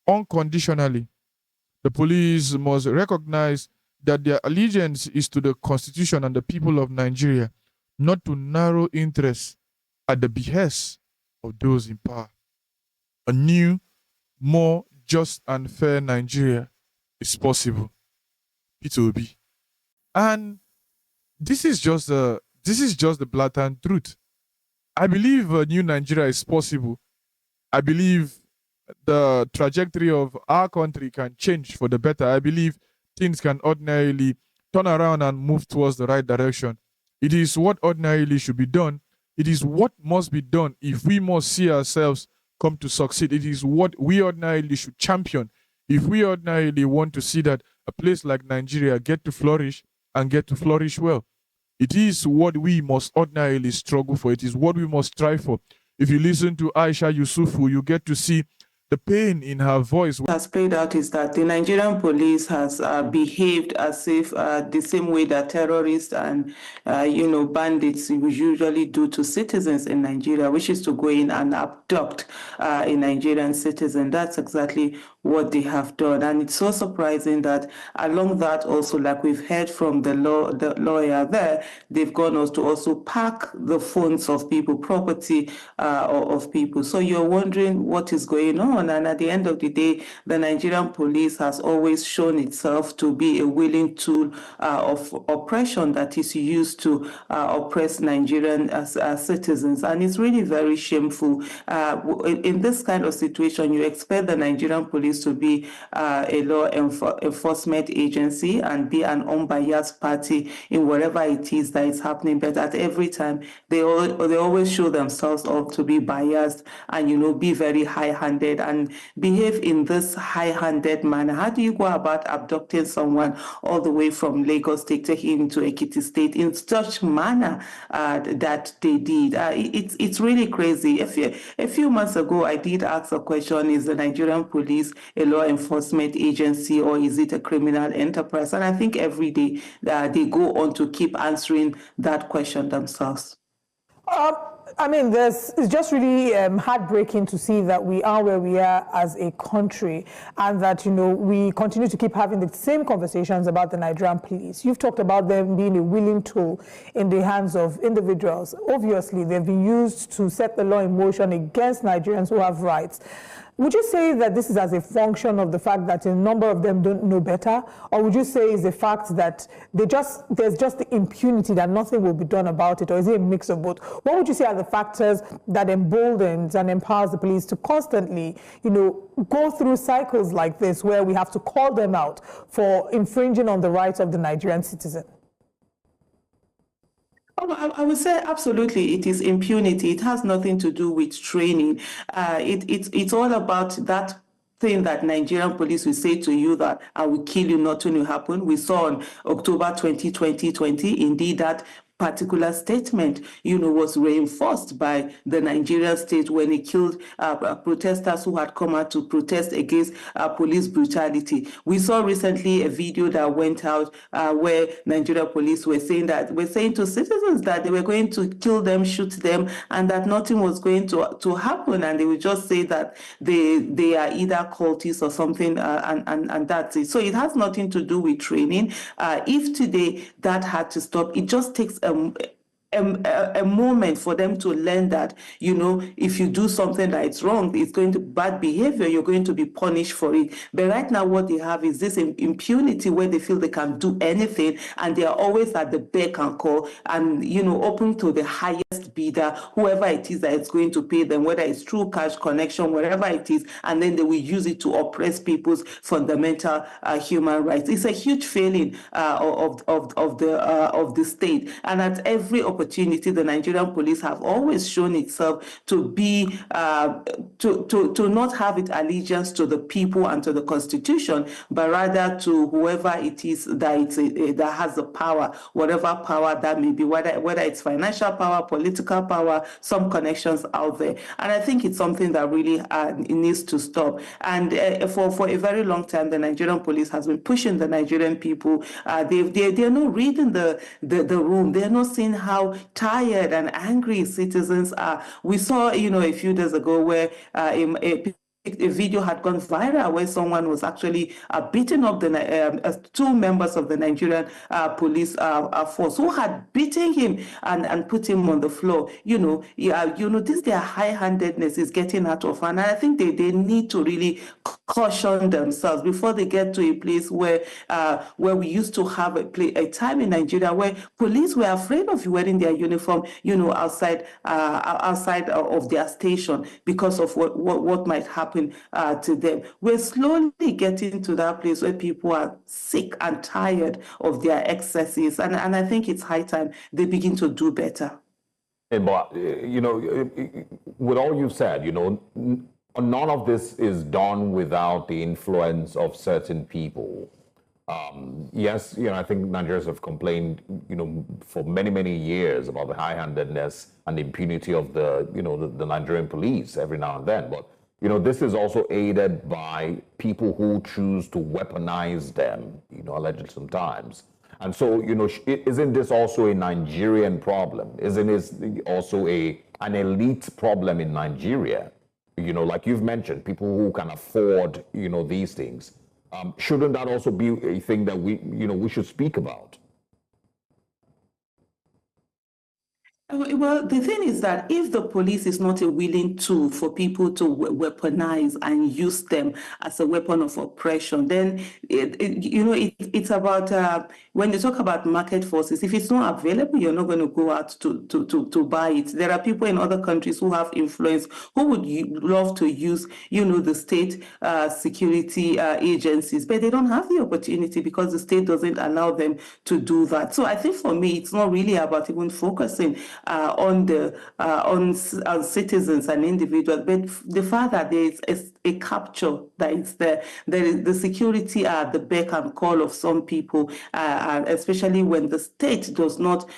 unconditionally. The police must recognize that their allegiance is to the Constitution and the people of Nigeria, not to narrow interests at the behest of those in power. A new, more just and fair Nigeria is possible. Peter Obi. And this is just the blatant truth. I believe a new Nigeria is possible. I believe the trajectory of our country can change for the better. I believe things can ordinarily turn around and move towards the right direction. It is what ordinarily should be done. It is what must be done if we must see ourselves come to succeed. It is what we ordinarily should champion if we ordinarily want to see that a place like Nigeria get to flourish and get to flourish well. It is what we must ordinarily struggle for. It is what we must strive for. If you listen to Aisha Yusufu, you get to see the pain in her voice. What has played out is that the Nigerian police has behaved as if the same way that terrorists and bandits usually do to citizens in Nigeria, which is to go in and abduct a Nigerian citizen. That's exactly what they have done, and it's so surprising that along that also, like we've heard from the lawyer there, they've gone on to also pack the phones of people, property of people. So you're wondering what is going on, and at the end of the day, the Nigerian police has always shown itself to be a willing tool of oppression that is used to oppress Nigerian citizens, and it's really very shameful. In this kind of situation, you expect the Nigerian police to be a law enforcement agency and be an unbiased party in whatever it is that is happening, but at every time they always show themselves up to be biased and be very high-handed and behave in this high-handed manner. How do you go about abducting someone all the way from Lagos State, taking him to Ekiti State in such manner that they did? It's really crazy. A few months ago, I did ask a question: is the Nigerian police a law enforcement agency or is it a criminal enterprise? And I think every day they go on to keep answering that question themselves. I mean, it's just really heartbreaking to see that we are where we are as a country, and that, we continue to keep having the same conversations about the Nigerian police. You've talked about them being a willing tool in the hands of individuals. Obviously, they've been used to set the law in motion against Nigerians who have rights. Would you say that this is as a function of the fact that a number of them don't know better? Or would you say it's the fact that there's just the impunity that nothing will be done about it? Or is it a mix of both? What would you say are the factors that emboldens and empowers the police to constantly, go through cycles like this where we have to call them out for infringing on the rights of the Nigerian citizen? I would say absolutely it is impunity. It has nothing to do with training. It's all about that thing that Nigerian police will say to you that I will kill you, nothing will happen. We saw on October 2020, indeed that particular statement, was reinforced by the Nigerian state when it killed protesters who had come out to protest against police brutality. We saw recently a video that went out where Nigerian police were saying to citizens that they were going to kill them, shoot them, and that nothing was going to happen, and they would just say that they are either cultists or something, and that's it. So it has nothing to do with training. If today that had to stop, it just takes a moment for them to learn that, if you do something that is wrong, it's going to bad behavior, you're going to be punished for it. But right now what they have is this impunity where they feel they can do anything, and they are always at the beck and call and, open to the highest bidder, whoever it is that is going to pay them, whether it's through cash connection, whatever it is, and then they will use it to oppress people's fundamental human rights. It's a huge failing of the state, and at every opportunity, the Nigerian police have always shown itself to be to not have its allegiance to the people and to the constitution, but rather to whoever it is that has the power, whatever power that may be, whether it's financial power, political power, some connections out there. And I think it's something that really needs to stop. And for a very long time, the Nigerian police has been pushing the Nigerian people. They're not reading the room. They're not seeing how tired and angry citizens are. We saw, a few days ago where a video had gone viral where someone was actually beating up two members of the Nigerian police force who had beaten him and put him on the floor. This their high-handedness is getting out of hand, and I think they need to really caution themselves before they get to a place where we used to have a time in Nigeria where police were afraid of wearing their uniform, outside of their station because of what might happen to them. We're slowly getting to that place where people are sick and tired of their excesses, and I think it's high time they begin to do better. But with all you've said, none of this is done without the influence of certain people. Yes, I think Nigerians have complained, for many, many years about the high-handedness and impunity of the Nigerian police every now and then. But, this is also aided by people who choose to weaponize them, allegedly sometimes. And so, isn't this also a Nigerian problem? Isn't it also an elite problem in Nigeria? Like you've mentioned, people who can afford, these things. Shouldn't that also be a thing that we should speak about? Well, the thing is that if the police is not a willing tool for people to weaponize and use them as a weapon of oppression, then it's about when you talk about market forces. If it's not available, you're not going to go out to buy it. There are people in other countries who have influence who would love to use the state security agencies, but they don't have the opportunity because the state doesn't allow them to do that. So I think for me, it's not really about even focusing on citizens and individuals, but the fact that there is a capture that is there. There is the security at the beck and call of some people, and especially when the state does not,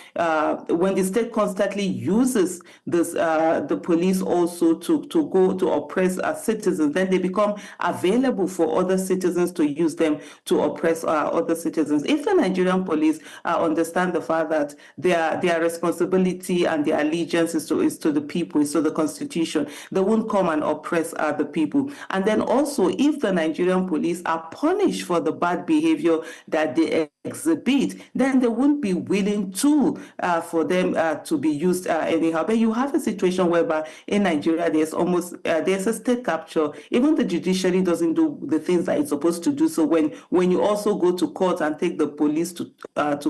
when the state constantly uses this, the police also to go to oppress citizens, then they become available for other citizens to use them to oppress other citizens. If the Nigerian police understand the fact that their responsibility and their allegiance is to the people, is to the constitution, they won't come and oppress the people. And then also, if the Nigerian police are punished for the bad behavior that they exhibit, then they won't be willing to for them to be used anyhow. But you have a situation whereby in Nigeria there's a state capture. Even the judiciary doesn't do the things that it's supposed to do. So when you also go to court and take the police to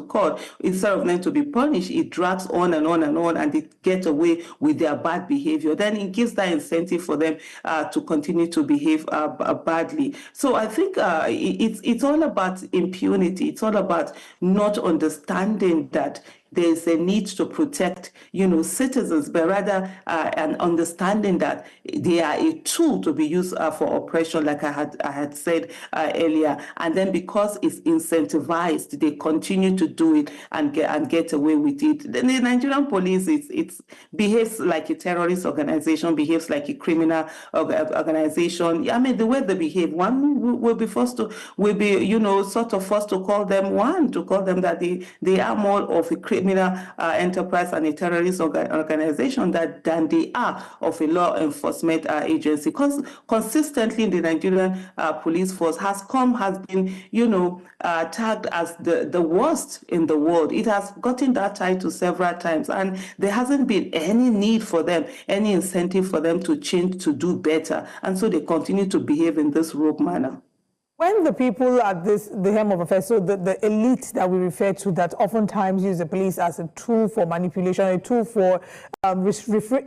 court, instead of them to be punished, it drags on and on and on, and they get away with their bad behavior. Then it gives that incentive for them to continue to behave badly. So I think it's all about impunity. It's all about not understanding that there's a need to protect, citizens, but rather an understanding that they are a tool to be used for oppression, like I had said earlier. And then because it's incentivized, they continue to do it and get away with it. The Nigerian police it behaves like a terrorist organization, behaves like a criminal organization. I mean, the way they behave, one will be forced to call them that they are more of a criminal enterprise and a terrorist organization than they are of a law enforcement agency. Because consistently, the Nigerian police force has been tagged as the worst in the world. It has gotten that title several times, and there hasn't been any need for them, any incentive for them to change, to do better, and so they continue to behave in this rogue manner. When the people at the helm of affairs, so the elite that we refer to, that oftentimes use the police as a tool for manipulation, a tool for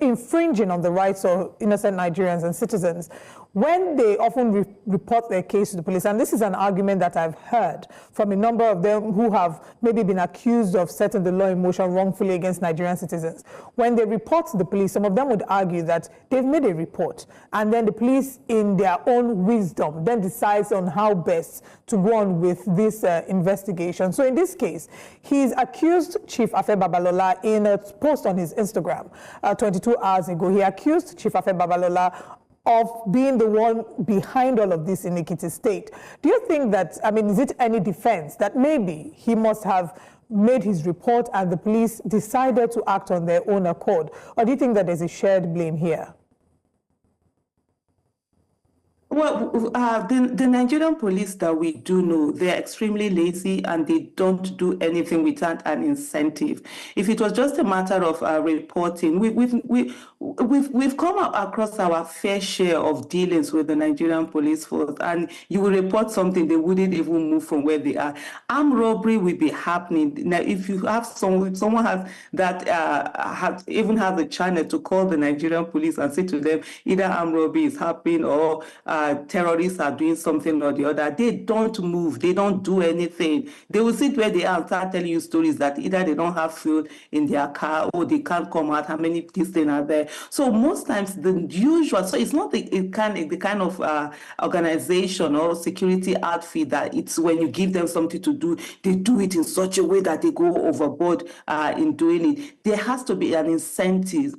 infringing on the rights of innocent Nigerians and citizens, when they often report their case to the police, and this is an argument that I've heard from a number of them who have maybe been accused of setting the law in motion wrongfully against Nigerian citizens, when they report to the police, some of them would argue that they've made a report, and then the police, in their own wisdom, then decides on how best to go on with this investigation. So in this case, he's accused Chief Afe Babalola in a post on his Instagram 22 hours ago. He accused Chief Afe Babalola of being the one behind all of this in Ekiti State. Do you think that, is it any defense that maybe he must have made his report and the police decided to act on their own accord? Or do you think that there's a shared blame here? Well, the Nigerian police that we do know, they're extremely lazy and they don't do anything without an incentive. If it was just a matter of reporting, we've come across our fair share of dealings with the Nigerian police force, and you will report something, they wouldn't even move from where they are. Armed robbery will be happening. Now, if you have someone has that even has a channel to call the Nigerian police and say to them, either armed robbery is happening or terrorists are doing something or the other, they don't move, they don't do anything. They will sit where they are and start telling you stories that either they don't have fuel in their car or they can't come out, how many things are there. So most times the usual, so it's not the kind of organization or security outfit that it's when you give them something to do, they do it in such a way that they go overboard in doing it. There has to be an incentive,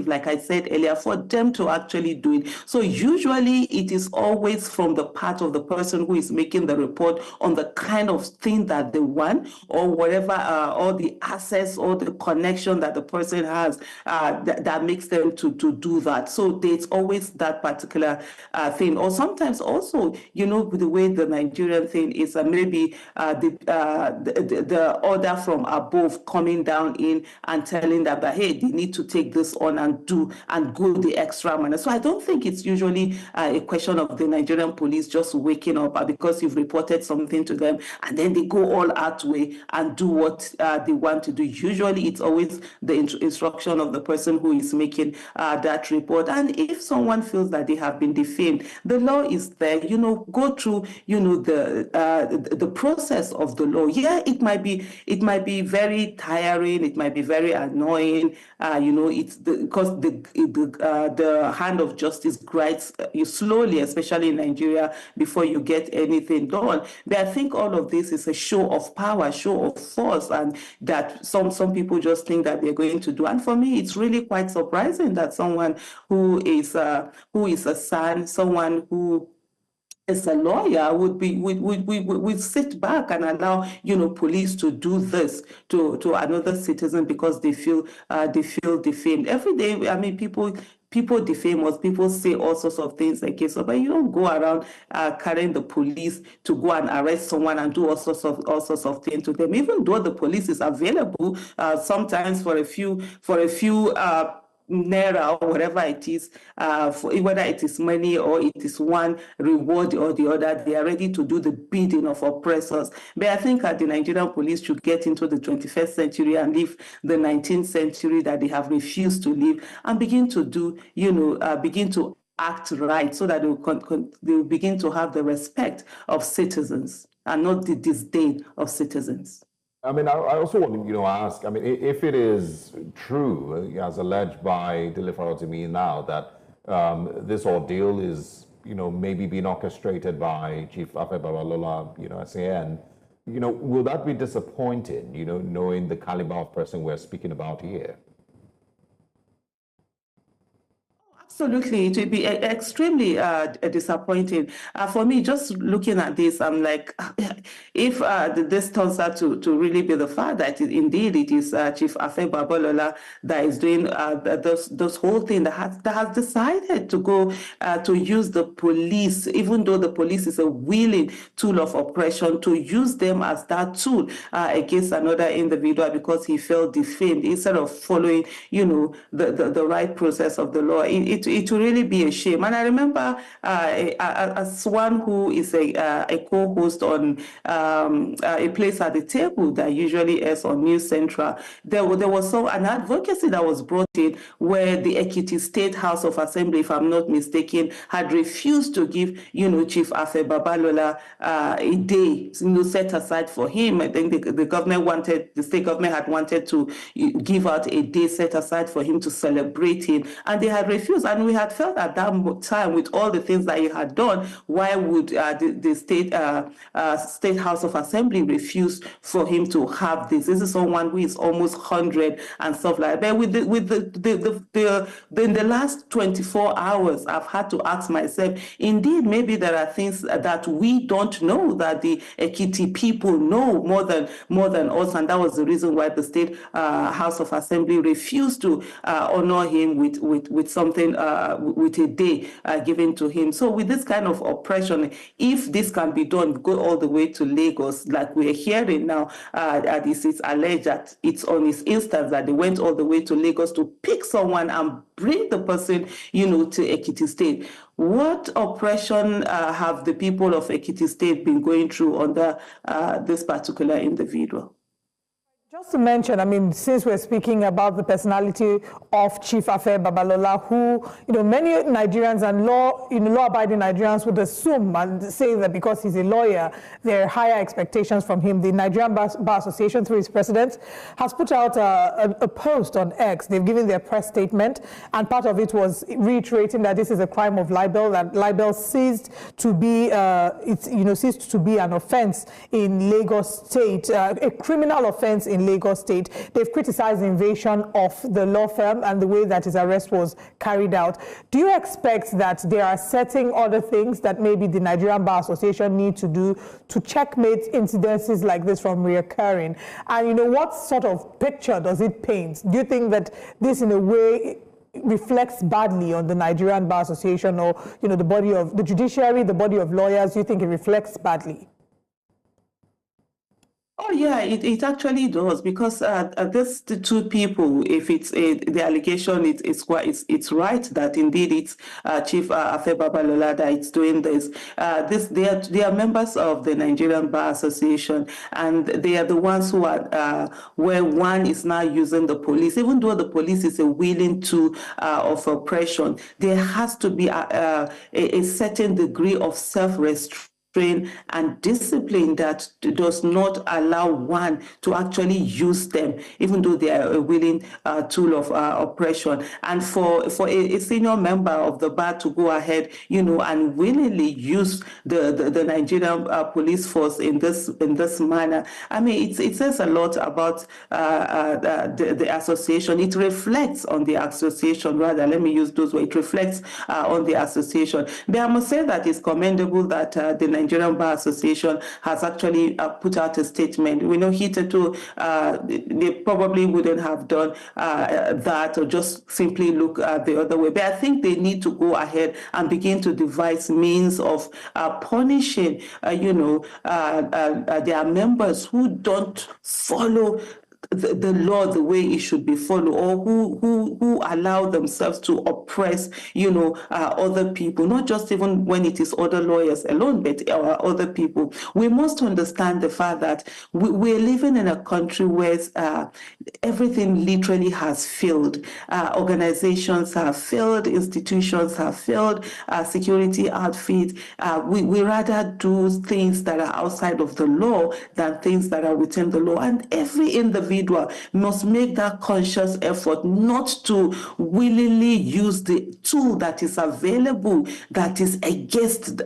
like I said earlier, for them to actually do it. So usually it is always from the part of the person who is making the report on the kind of thing that they want, or whatever, or the access or the connection that the person has that makes them to do that. So there's always that particular thing. Or sometimes also, the way the Nigerian thing is, maybe the order from above coming down in and telling them that, hey, they need to take this on and go the extra mile. So I don't think it's usually a question of the Nigerian police just waking up because you've reported something to them and then they go all out way and do what they want to do. Usually it's always the instruction of the person who is making that report. And if someone feels that they have been defamed, the law is there. Go through the process of the law. Yeah, it might be very tiring, it might be very annoying, it's because the hand of justice grinds you slowly, especially in Nigeria, before you get anything done. But I think all of this is a show of power, show of force, and that some people just think that they're going to do. And for me, it's really quite surprising that someone who is a son, someone who as a lawyer would sit back and allow police to do this to another citizen because they feel defamed. Every day, I mean, people defame us, people say all sorts of things like this, but you don't go around carrying the police to go and arrest someone and do all sorts of things to them, even though the police is available sometimes for a few naira or whatever it is, whether it is money or it is one reward or the other, they are ready to do the bidding of oppressors. But I think the Nigerian police should get into the 21st century and leave the 19th century that they have refused to live and begin to do, begin to act right, so that they will begin to have the respect of citizens and not the disdain of citizens. I mean, I also want to, ask, I mean, if it is true, as alleged by Dele Farotimi now, that this ordeal is, maybe being orchestrated by Chief Afe Babalola, SAN, will that be disappointing, knowing the caliber of person we're speaking about here? Absolutely, it will be extremely disappointing. For me, just looking at this, I'm like, if this turns out to really be the fact that indeed it is Chief Afe Babalola that is doing this whole thing, that has decided to go to use the police, even though the police is a willing tool of oppression, to use them as that tool against another individual because he felt defamed, instead of following, the right process of the law. It will really be a shame. And I remember as one who is a co-host on a place at the table that usually airs on News Central, there was an advocacy that was brought in where the Ekiti State House of Assembly, if I'm not mistaken, had refused to give, Chief Afe Babalola a day, set aside for him. I think the state government had wanted to give out a day set aside for him to celebrate him, and they had refused. And we had felt at that time, with all the things that he had done, why would the State House of Assembly refuse for him to have this? This is someone who is almost 100 and stuff like that. But in the last 24 hours, I've had to ask myself, indeed, maybe there are things that we don't know that the Ekiti people know more than us, and that was the reason why the State House of Assembly refused to honor him with something, with a day given to him. So with this kind of oppression, if this can be done, go all the way to Lagos, like we're hearing now, this is alleged that it's on his instance that they went all the way to Lagos to pick someone and bring the person, to Ekiti State. What oppression have the people of Ekiti State been going through under this particular individual? Just to mention, I mean, since we're speaking about the personality of Chief Afe Babalola, who, many Nigerians and law-abiding Nigerians would assume and say that because he's a lawyer, there are higher expectations from him. The Nigerian Bar Association, through its president, has put out a post on X. They've given their press statement, and part of it was reiterating that this is a crime of libel, that libel ceased to be, ceased to be an offense in Lagos State, a criminal offense in Lagos State. They've criticized the invasion of the law firm and the way that his arrest was carried out. Do you expect that there are certain other things that maybe the Nigerian Bar Association need to do to checkmate incidences like this from reoccurring? And what sort of picture does it paint? Do you think that this in a way reflects badly on the Nigerian Bar Association, or the body of the judiciary, the body of lawyers? Do you think it reflects badly? Oh yeah, it actually does, because this the two people, if it's the allegation, it's right that indeed it's Chief Afe Babalola that it's doing this. They are members of the Nigerian Bar Association, and they are the ones who are where one is now using the police, even though the police is a willing tool of oppression. There has to be a certain degree of self-restraint and discipline that does not allow one to actually use them, even though they are a willing tool of oppression. And for a senior member of the bar to go ahead, and willingly use the Nigerian police force in this manner, I mean, it says a lot about the association. It reflects on the association, rather. Let me use those words. It reflects on the association. But I must say that it's commendable that the Nigerian Bar Association has actually put out a statement. We know hitherto they probably wouldn't have done that, or just simply look the other way. But I think they need to go ahead and begin to devise means of punishing, their members who don't follow the law the way it should be followed, or who allow themselves to oppress, other people, not just even when it is other lawyers alone, but other people. We must understand the fact that we're living in a country where everything literally has failed. Organizations have failed, institutions have failed, security outfits. We rather do things that are outside of the law than things that are within the law. And every individual must make that conscious effort not to willingly use the tool that is available, that is against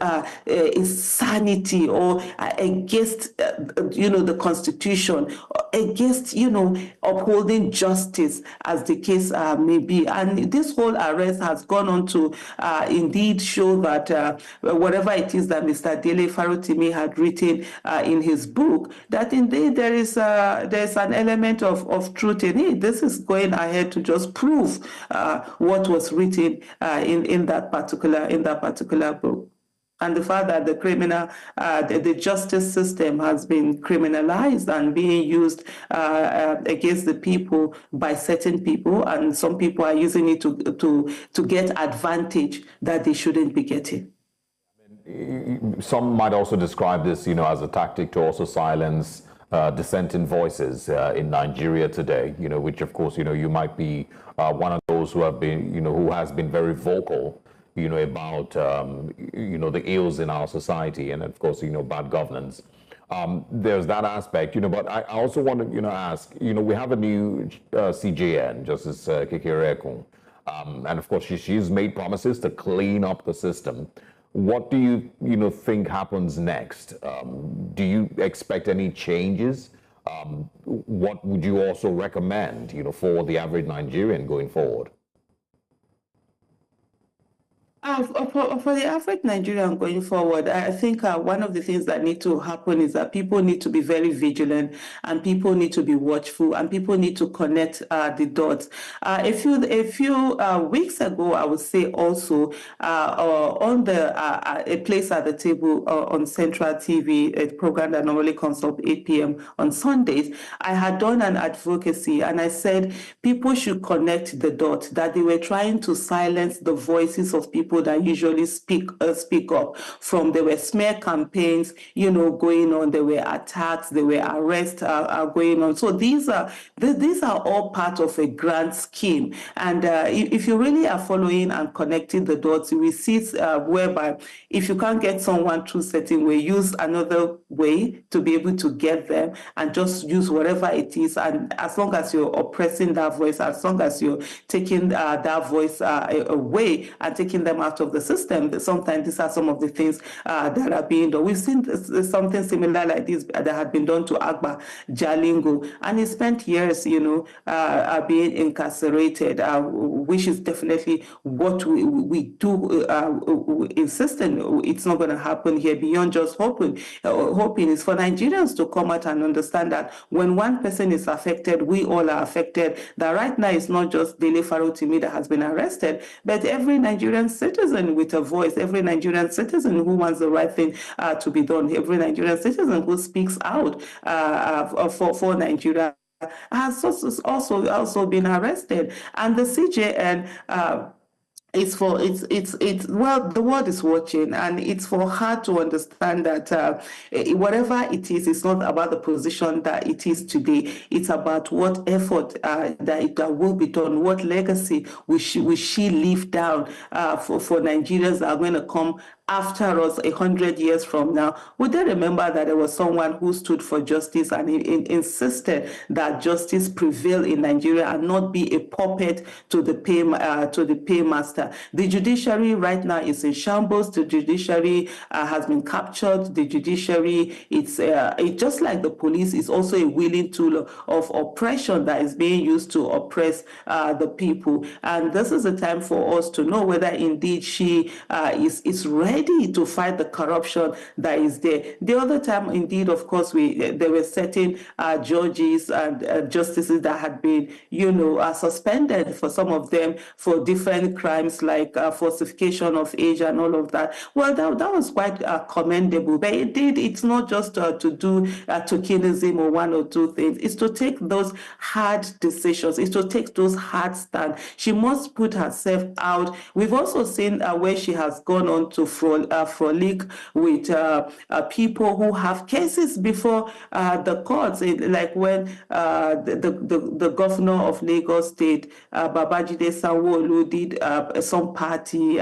sanity, or against the Constitution, against upholding justice, as the case may be. And this whole arrest has gone on to indeed show that whatever it is that Mr. Dele Farotimi had written in his book, that indeed there's an element of truth in it. This is going ahead to just prove what was written in that particular book. And the fact that the justice system has been criminalized and being used against the people by certain people, and some people are using it to get advantage that they shouldn't be getting. Some might also describe this, as a tactic to also silence dissenting voices in Nigeria today, which of course, you might be one of those who have been, who has been very vocal, about, the ills in our society, and of course, bad governance. There's that aspect, but I also want to, ask, we have a new CJN, Justice Kekereekun, and of course, she's made promises to clean up the system. What do you think happens next? Do you expect any changes? What would you also recommend, for the average Nigerian going forward? For the average Nigerian going forward, I think one of the things that need to happen is that people need to be very vigilant, and people need to be watchful, and people need to connect the dots. A few weeks ago, I would say also on a place at the table on Central TV, a program that normally comes up 8 p.m. on Sundays, I had done an advocacy, and I said people should connect the dots, that they were trying to silence the voices of people people that usually speak up. From there were smear campaigns, going on. There were attacks. There were arrests going on. So these are all part of a grand scheme. And if you really are following and connecting the dots, you will see whereby if you can't get someone through certain way, use another way to be able to get them, and just use whatever it is. And as long as you're oppressing that voice, as long as you're taking that voice away and taking them out of the system, sometimes these are some of the things that are being done. We've seen something similar like this that had been done to Agba Jalingo, and he spent years, being incarcerated, which is definitely what we do insist on. It's not going to happen here. Beyond just hoping is for Nigerians to come out and understand that when one person is affected, we all are affected. That right now it's not just Dele Farotimi that has been arrested, but every Nigerian citizen with a voice, every Nigerian citizen who wants the right thing to be done, every Nigerian citizen who speaks out for Nigeria has also been arrested. And the CJN, well, the world is watching, and it's for her to understand that whatever it is, it's not about the position that it is today. It's about what effort that will be done, what legacy will she leave down for Nigerians that are going to come after us 100 years from now. Would they remember that there was someone who stood for justice and insisted that justice prevail in Nigeria and not be a puppet to the paymaster? The judiciary right now is in shambles. The judiciary has been captured. The judiciary, it's just like the police, is also a willing tool of oppression that is being used to oppress the people. And this is a time for us to know whether indeed she is ready to fight the corruption that is there. The other time, indeed, of course, there were certain judges and justices that had been, suspended, for some of them for different crimes like falsification of age and all of that. Well, that was quite commendable. But indeed, it's not just to do tokenism or one or two things. It's to take those hard decisions. It's to take those hard stands. She must put herself out. We've also seen where she has gone on to frolic with people who have cases before the courts, like when the governor of Lagos State, Babajide Sanwo-Olu, did some party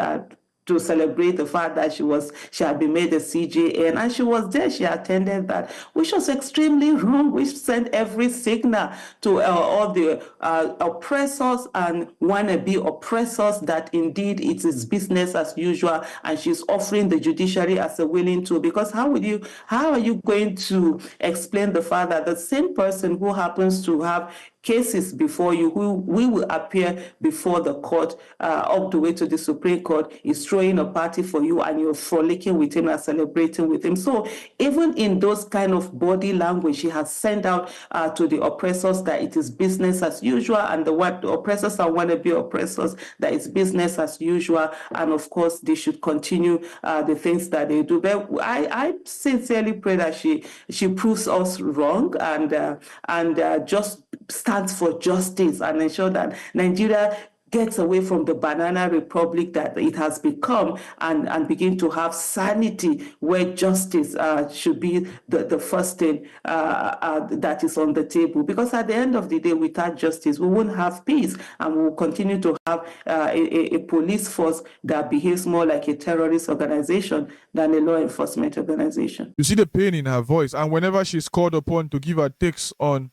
to celebrate the fact that she had been made a CJN, and she was there. She attended that, which was extremely wrong, which sent every signal to all the oppressors and wannabe oppressors that indeed it is business as usual, and she's offering the judiciary as a willing tool. Because how are you going to explain the fact that the same person who happens to have cases before you, who will appear before the court up the way to the Supreme Court, is throwing a party for you, and you're frolicking with him and celebrating with him? So even in those kind of body language, she has sent out to the oppressors that it is business as usual, and the oppressors are wannabe oppressors that it's business as usual, and of course they should continue the things that they do. But I sincerely pray that she proves us wrong and just stands for justice and ensure that Nigeria gets away from the banana republic that it has become and begin to have sanity, where justice should be the first thing that is on the table. Because at the end of the day, without justice, we won't have peace, and we will continue to have a police force that behaves more like a terrorist organization than a law enforcement organization. You see the pain in her voice, and whenever she's called upon to give her takes on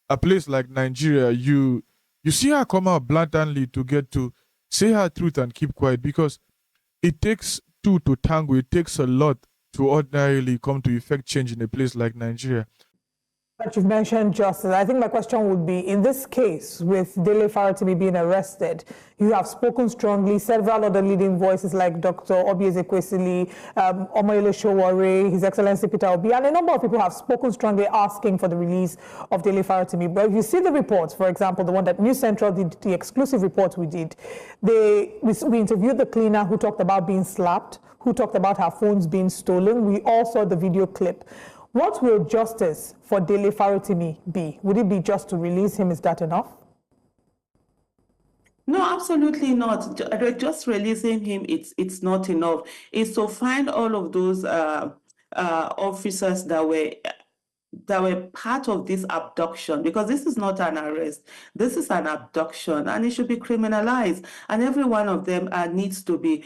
a place like Nigeria, you see her come out blatantly to get to say her truth and keep quiet, because it takes two to tango. It takes a lot to ordinarily come to effect change in a place like Nigeria. But you've mentioned justice. I think my question would be, in this case, with Dele Farotimi being arrested, you have spoken strongly. Several other leading voices like Dr. Obi Ezekwesili, Omoyele Sowore, His Excellency Peter Obi, and a number of people have spoken strongly asking for the release of Dele Farotimi. But if you see the reports, for example, the one that News Central did, the exclusive report we did, we interviewed the cleaner who talked about being slapped, who talked about her phones being stolen. We all saw the video clip. What will justice for Dele Farotimi be? Would it be just to release him? Is that enough? No, absolutely not. Just releasing him, it's not enough. It's to find all of those officers that were part of this abduction, because this is not an arrest, this is an abduction, and it should be criminalized, and every one of them needs to be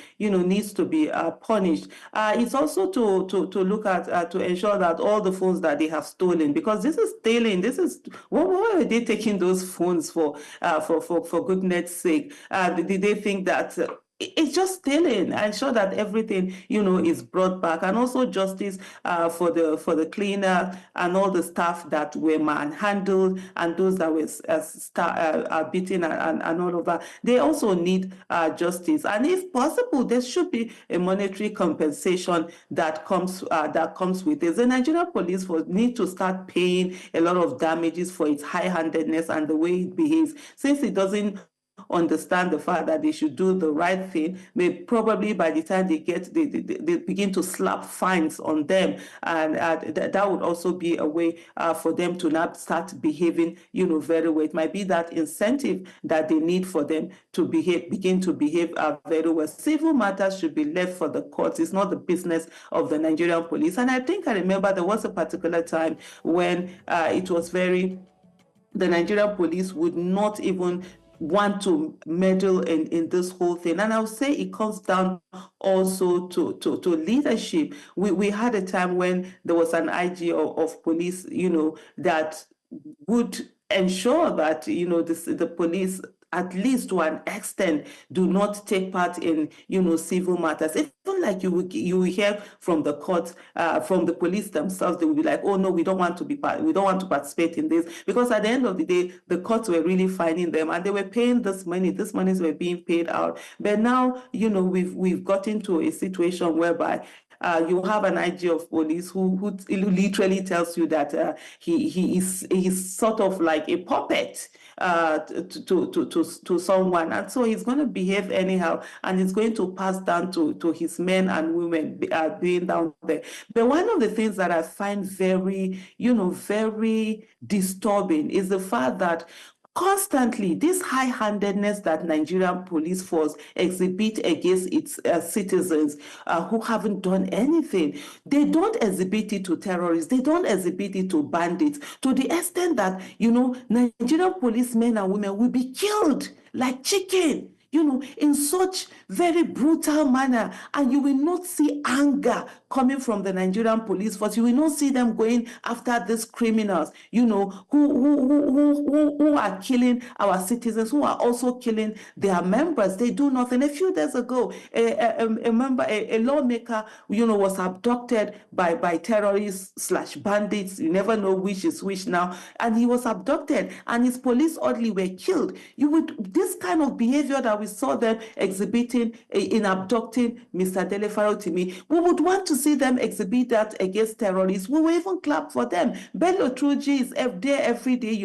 punished. It's also to look at to ensure that all the phones that they have stolen, because this is stealing, this is what are they taking those phones for, for goodness sake? Did they think that it's just stealing? Ensure that everything is brought back, and also justice for the cleaner and all the staff that were manhandled, and those that were beaten, and all of that. They also need justice, and if possible, there should be a monetary compensation that comes with it. The Nigerian police force need to start paying a lot of damages for its high-handedness and the way it behaves, since it doesn't understand the fact that they should do the right thing. They probably, by the time they begin to slap fines on them, and that would also be a way for them to not start behaving very well. It might be that incentive that they need for them to begin to behave very well. Civil matters should be left for the courts. It's not the business of the Nigerian police. And I think I remember there was a particular time when it was the Nigerian police would not even want to meddle in this whole thing. And I would say it comes down also to leadership. We had a time when there was an IG of police, that would ensure that, the police, at least to an extent, do not take part in civil matters. Even like you will hear from the court, from the police themselves, they will be like, oh no, we don't want to participate in this, because at the end of the day, the courts were really fining them, and they were paying this money. This monies were being paid out. But now we've gotten to a situation whereby you have an IG of police who literally tells you that he's sort of like a puppet to someone, and so he's going to behave anyhow, and it's going to pass down to his men and women being down there. But one of the things that I find very disturbing is the fact that constantly, this high-handedness that Nigerian police force exhibit against its citizens who haven't done anything, they don't exhibit it to terrorists, they don't exhibit it to bandits, to the extent that, Nigerian policemen and women will be killed like chicken, in such very brutal manner, and you will not see anger coming from the Nigerian police force. You will not see them going after these criminals, who are killing our citizens, who are also killing their members. They do nothing. A few days ago, a lawmaker, was abducted by terrorists / bandits. You never know which is which now, and he was abducted, and his police orderly were killed. This kind of behavior that we saw them exhibiting in abducting Mr. Dele Farotimi, we would want to see them exhibit that against terrorists. We will even clap for them. Bello Truji is there every day,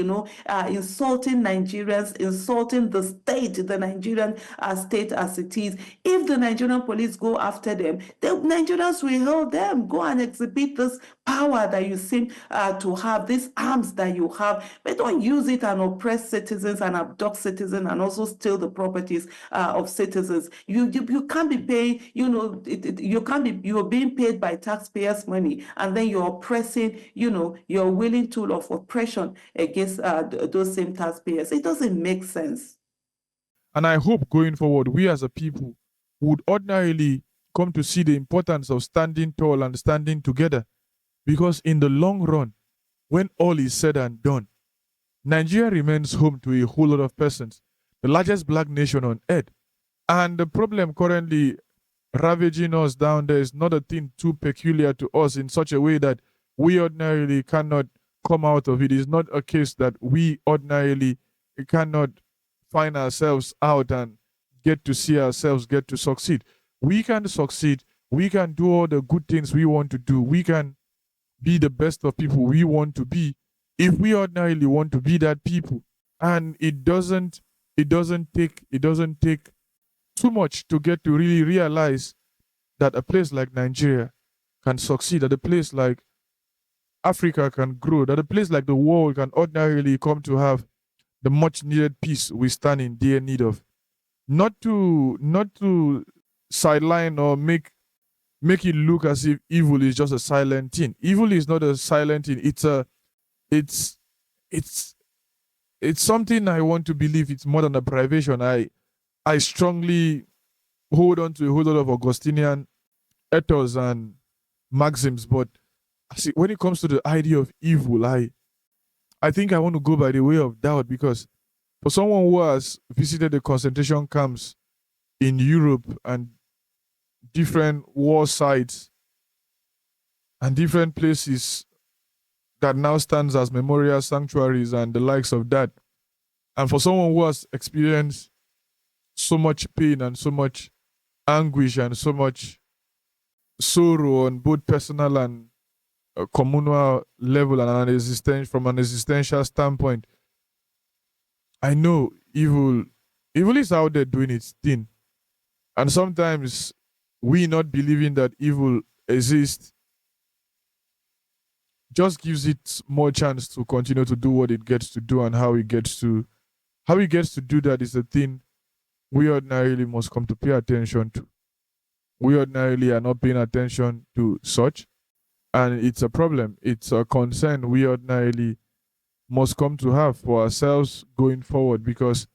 insulting Nigerians, insulting the state, the Nigerian state as it is. If the Nigerian police go after them, the Nigerians will hold them. Go and exhibit this power that you seem to have, these arms that you have, but don't use it and oppress citizens and abduct citizens and also steal the properties of citizens. You can't be paying, you're being paid by taxpayers' money, and then you're oppressing, your willing tool of oppression against those same taxpayers. It doesn't make sense. And I hope going forward, we as a people would ordinarily come to see the importance of standing tall and standing together. Because in the long run, when all is said and done, Nigeria remains home to a whole lot of persons, the largest black nation on earth. And the problem currently ravaging us down there is not a thing too peculiar to us in such a way that we ordinarily cannot come out of it. It's not a case that we ordinarily cannot find ourselves out and get to see ourselves get to succeed. We can succeed. We can do all the good things we want to do. We can be the best of people we want to be if we ordinarily want to be that people. And it doesn't take too much to get to really realize that a place like Nigeria can succeed, that a place like Africa can grow, that a place like the world can ordinarily come to have the much needed peace we stand in dear need of. not to sideline or make it look as if evil is just a silent thing. Evil is not a silent thing. It's it's it's something I want to believe. It's more than a privation. I strongly hold on to a whole lot of Augustinian ethos and maxims, but see, when it comes to the idea of evil, I think I want to go by the way of doubt, because for someone who has visited the concentration camps in Europe and different war sites and different places that now stands as memorial sanctuaries and the likes of that, and for someone who has experienced so much pain and so much anguish and so much sorrow on both personal and communal level and from an existential standpoint, I know evil is out there doing its thing. And sometimes we not believing that evil exists just gives it more chance to continue to do what it gets to do, and how it gets to do that is the thing we ordinarily must come to pay attention to. We ordinarily are not paying attention to such, and it's a problem. It's a concern we ordinarily must come to have for ourselves going forward, because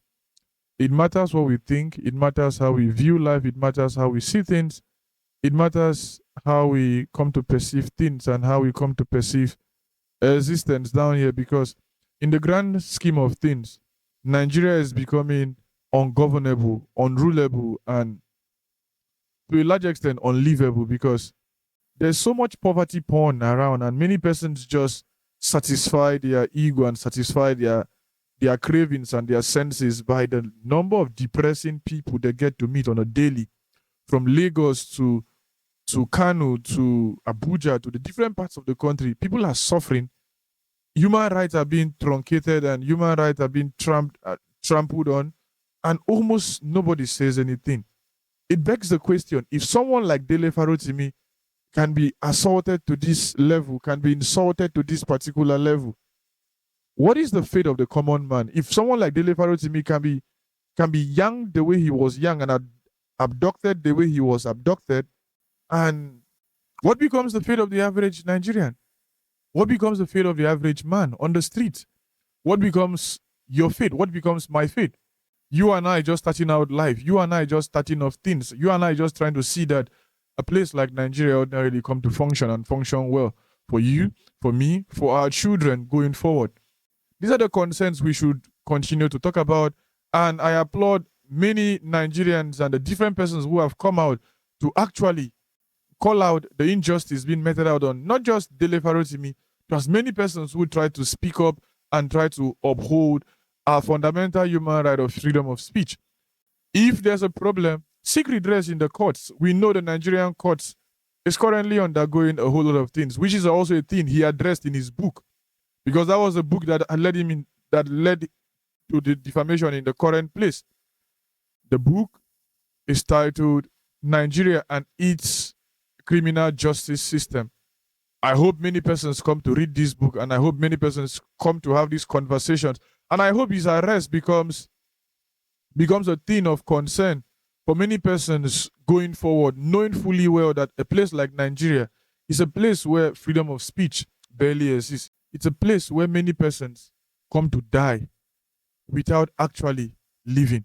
it matters what we think, it matters how we view life, it matters how we see things, it matters how we come to perceive things and how we come to perceive existence down here, because in the grand scheme of things, Nigeria is becoming ungovernable, unrulable, and to a large extent unlivable, because there's so much poverty porn around, and many persons just satisfy their ego and satisfy their cravings and their senses by the number of depressing people they get to meet on a daily, from Lagos to Kano to Abuja to the different parts of the country. People are suffering. Human rights are being truncated and human rights are being trampled on, and almost nobody says anything. It begs the question, if someone like Dele Farotimi can be assaulted to this level, can be insulted to this particular level, what is the fate of the common man? If someone like Dele Farotimi can be young the way he was young and abducted the way he was abducted, and what becomes the fate of the average Nigerian? What becomes the fate of the average man on the street? What becomes your fate? What becomes my fate? You and I just starting out life. You and I just starting off things. You and I just trying to see that a place like Nigeria ordinarily come to function and function well for you, for me, for our children going forward. These are the concerns we should continue to talk about. And I applaud many Nigerians and the different persons who have come out to actually call out the injustice being meted out on not just Dele Farotimi, but as many persons who try to speak up and try to uphold our fundamental human right of freedom of speech. If there's a problem, seek redress in the courts. We know the Nigerian courts is currently undergoing a whole lot of things, which is also a thing he addressed in his book, because that was a book that led to the defamation in the current place. The book is titled Nigeria and Its Criminal Justice System. I hope many persons come to read this book, and I hope many persons come to have these conversations, and I hope his arrest becomes a thing of concern for many persons going forward, knowing fully well that a place like Nigeria is a place where freedom of speech barely exists. It's a place where many persons come to die without actually living.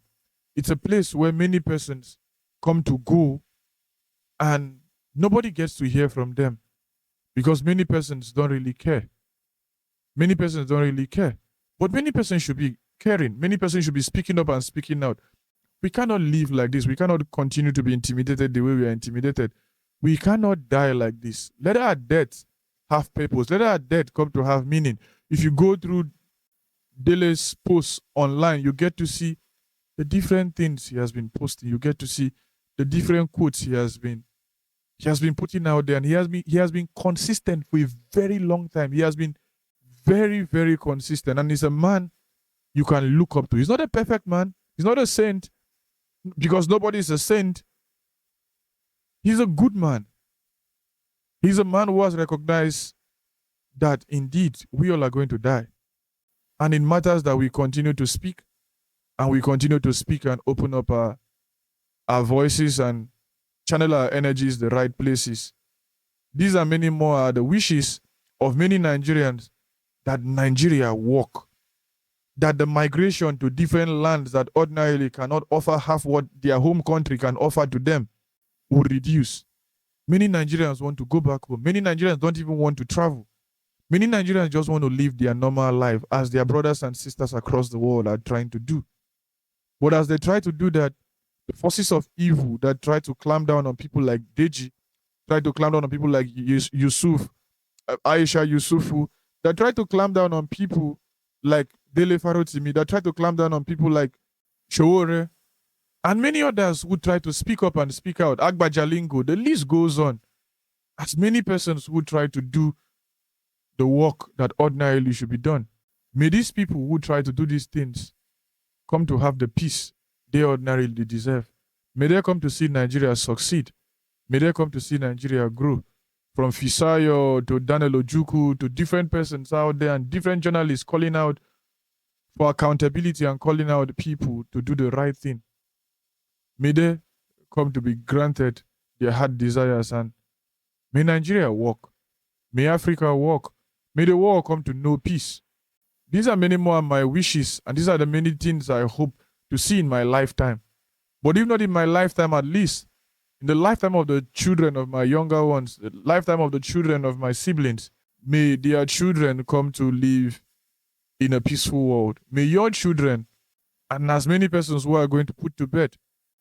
It's a place where many persons come to go and nobody gets to hear from them, because many persons don't really care. Many persons don't really care. But many persons should be caring. Many persons should be speaking up and speaking out. We cannot live like this. We cannot continue to be intimidated the way we are intimidated. We cannot die like this. Let our death have purpose. Let our death come to have meaning. If you go through Dele's posts online, you get to see the different things he has been posting. You get to see the different quotes he has been putting out there, and he has been consistent for a very long time. He has been very, very consistent, and he's a man you can look up to. He's not a perfect man. He's not a saint, because nobody is a saint. He's a good man. He's a man who has recognized that indeed we all are going to die. And it matters that we continue to speak, and we continue to speak and open up our voices and channel our energies the right places. These and many more are the wishes of many Nigerians, that Nigeria work, that the migration to different lands that ordinarily cannot offer half what their home country can offer to them will reduce. Many Nigerians want to go back home. Many Nigerians don't even want to travel. Many Nigerians just want to live their normal life as their brothers and sisters across the world are trying to do. But as they try to do that, the forces of evil that try to clamp down on people like Deji, try to clamp down on people like Yusuf, Aisha Yusufu, that try to clamp down on people like Dele Farotimi, that try to clamp down on people like Showore, and many others who try to speak up and speak out. Agba Jalingo, the list goes on. As many persons who try to do the work that ordinarily should be done. May these people who try to do these things come to have the peace they ordinarily deserve. May they come to see Nigeria succeed. May they come to see Nigeria grow. From Fisayo to Daniel Ojuku to different persons out there and different journalists calling out for accountability and calling out people to do the right thing. May they come to be granted their heart desires, and may Nigeria walk. May Africa walk. May the world come to know peace. These are many more my wishes, and these are the many things I hope to see in my lifetime. But if not in my lifetime, at least in the lifetime of the children of my younger ones, the lifetime of the children of my siblings, may their children come to live in a peaceful world. May your children, and as many persons who are going to put to bed,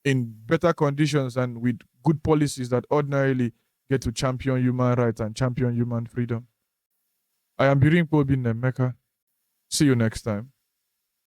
in better conditions and with good policies that ordinarily get to champion human rights and champion human freedom. I am Biringkpa Emeka. See you next time.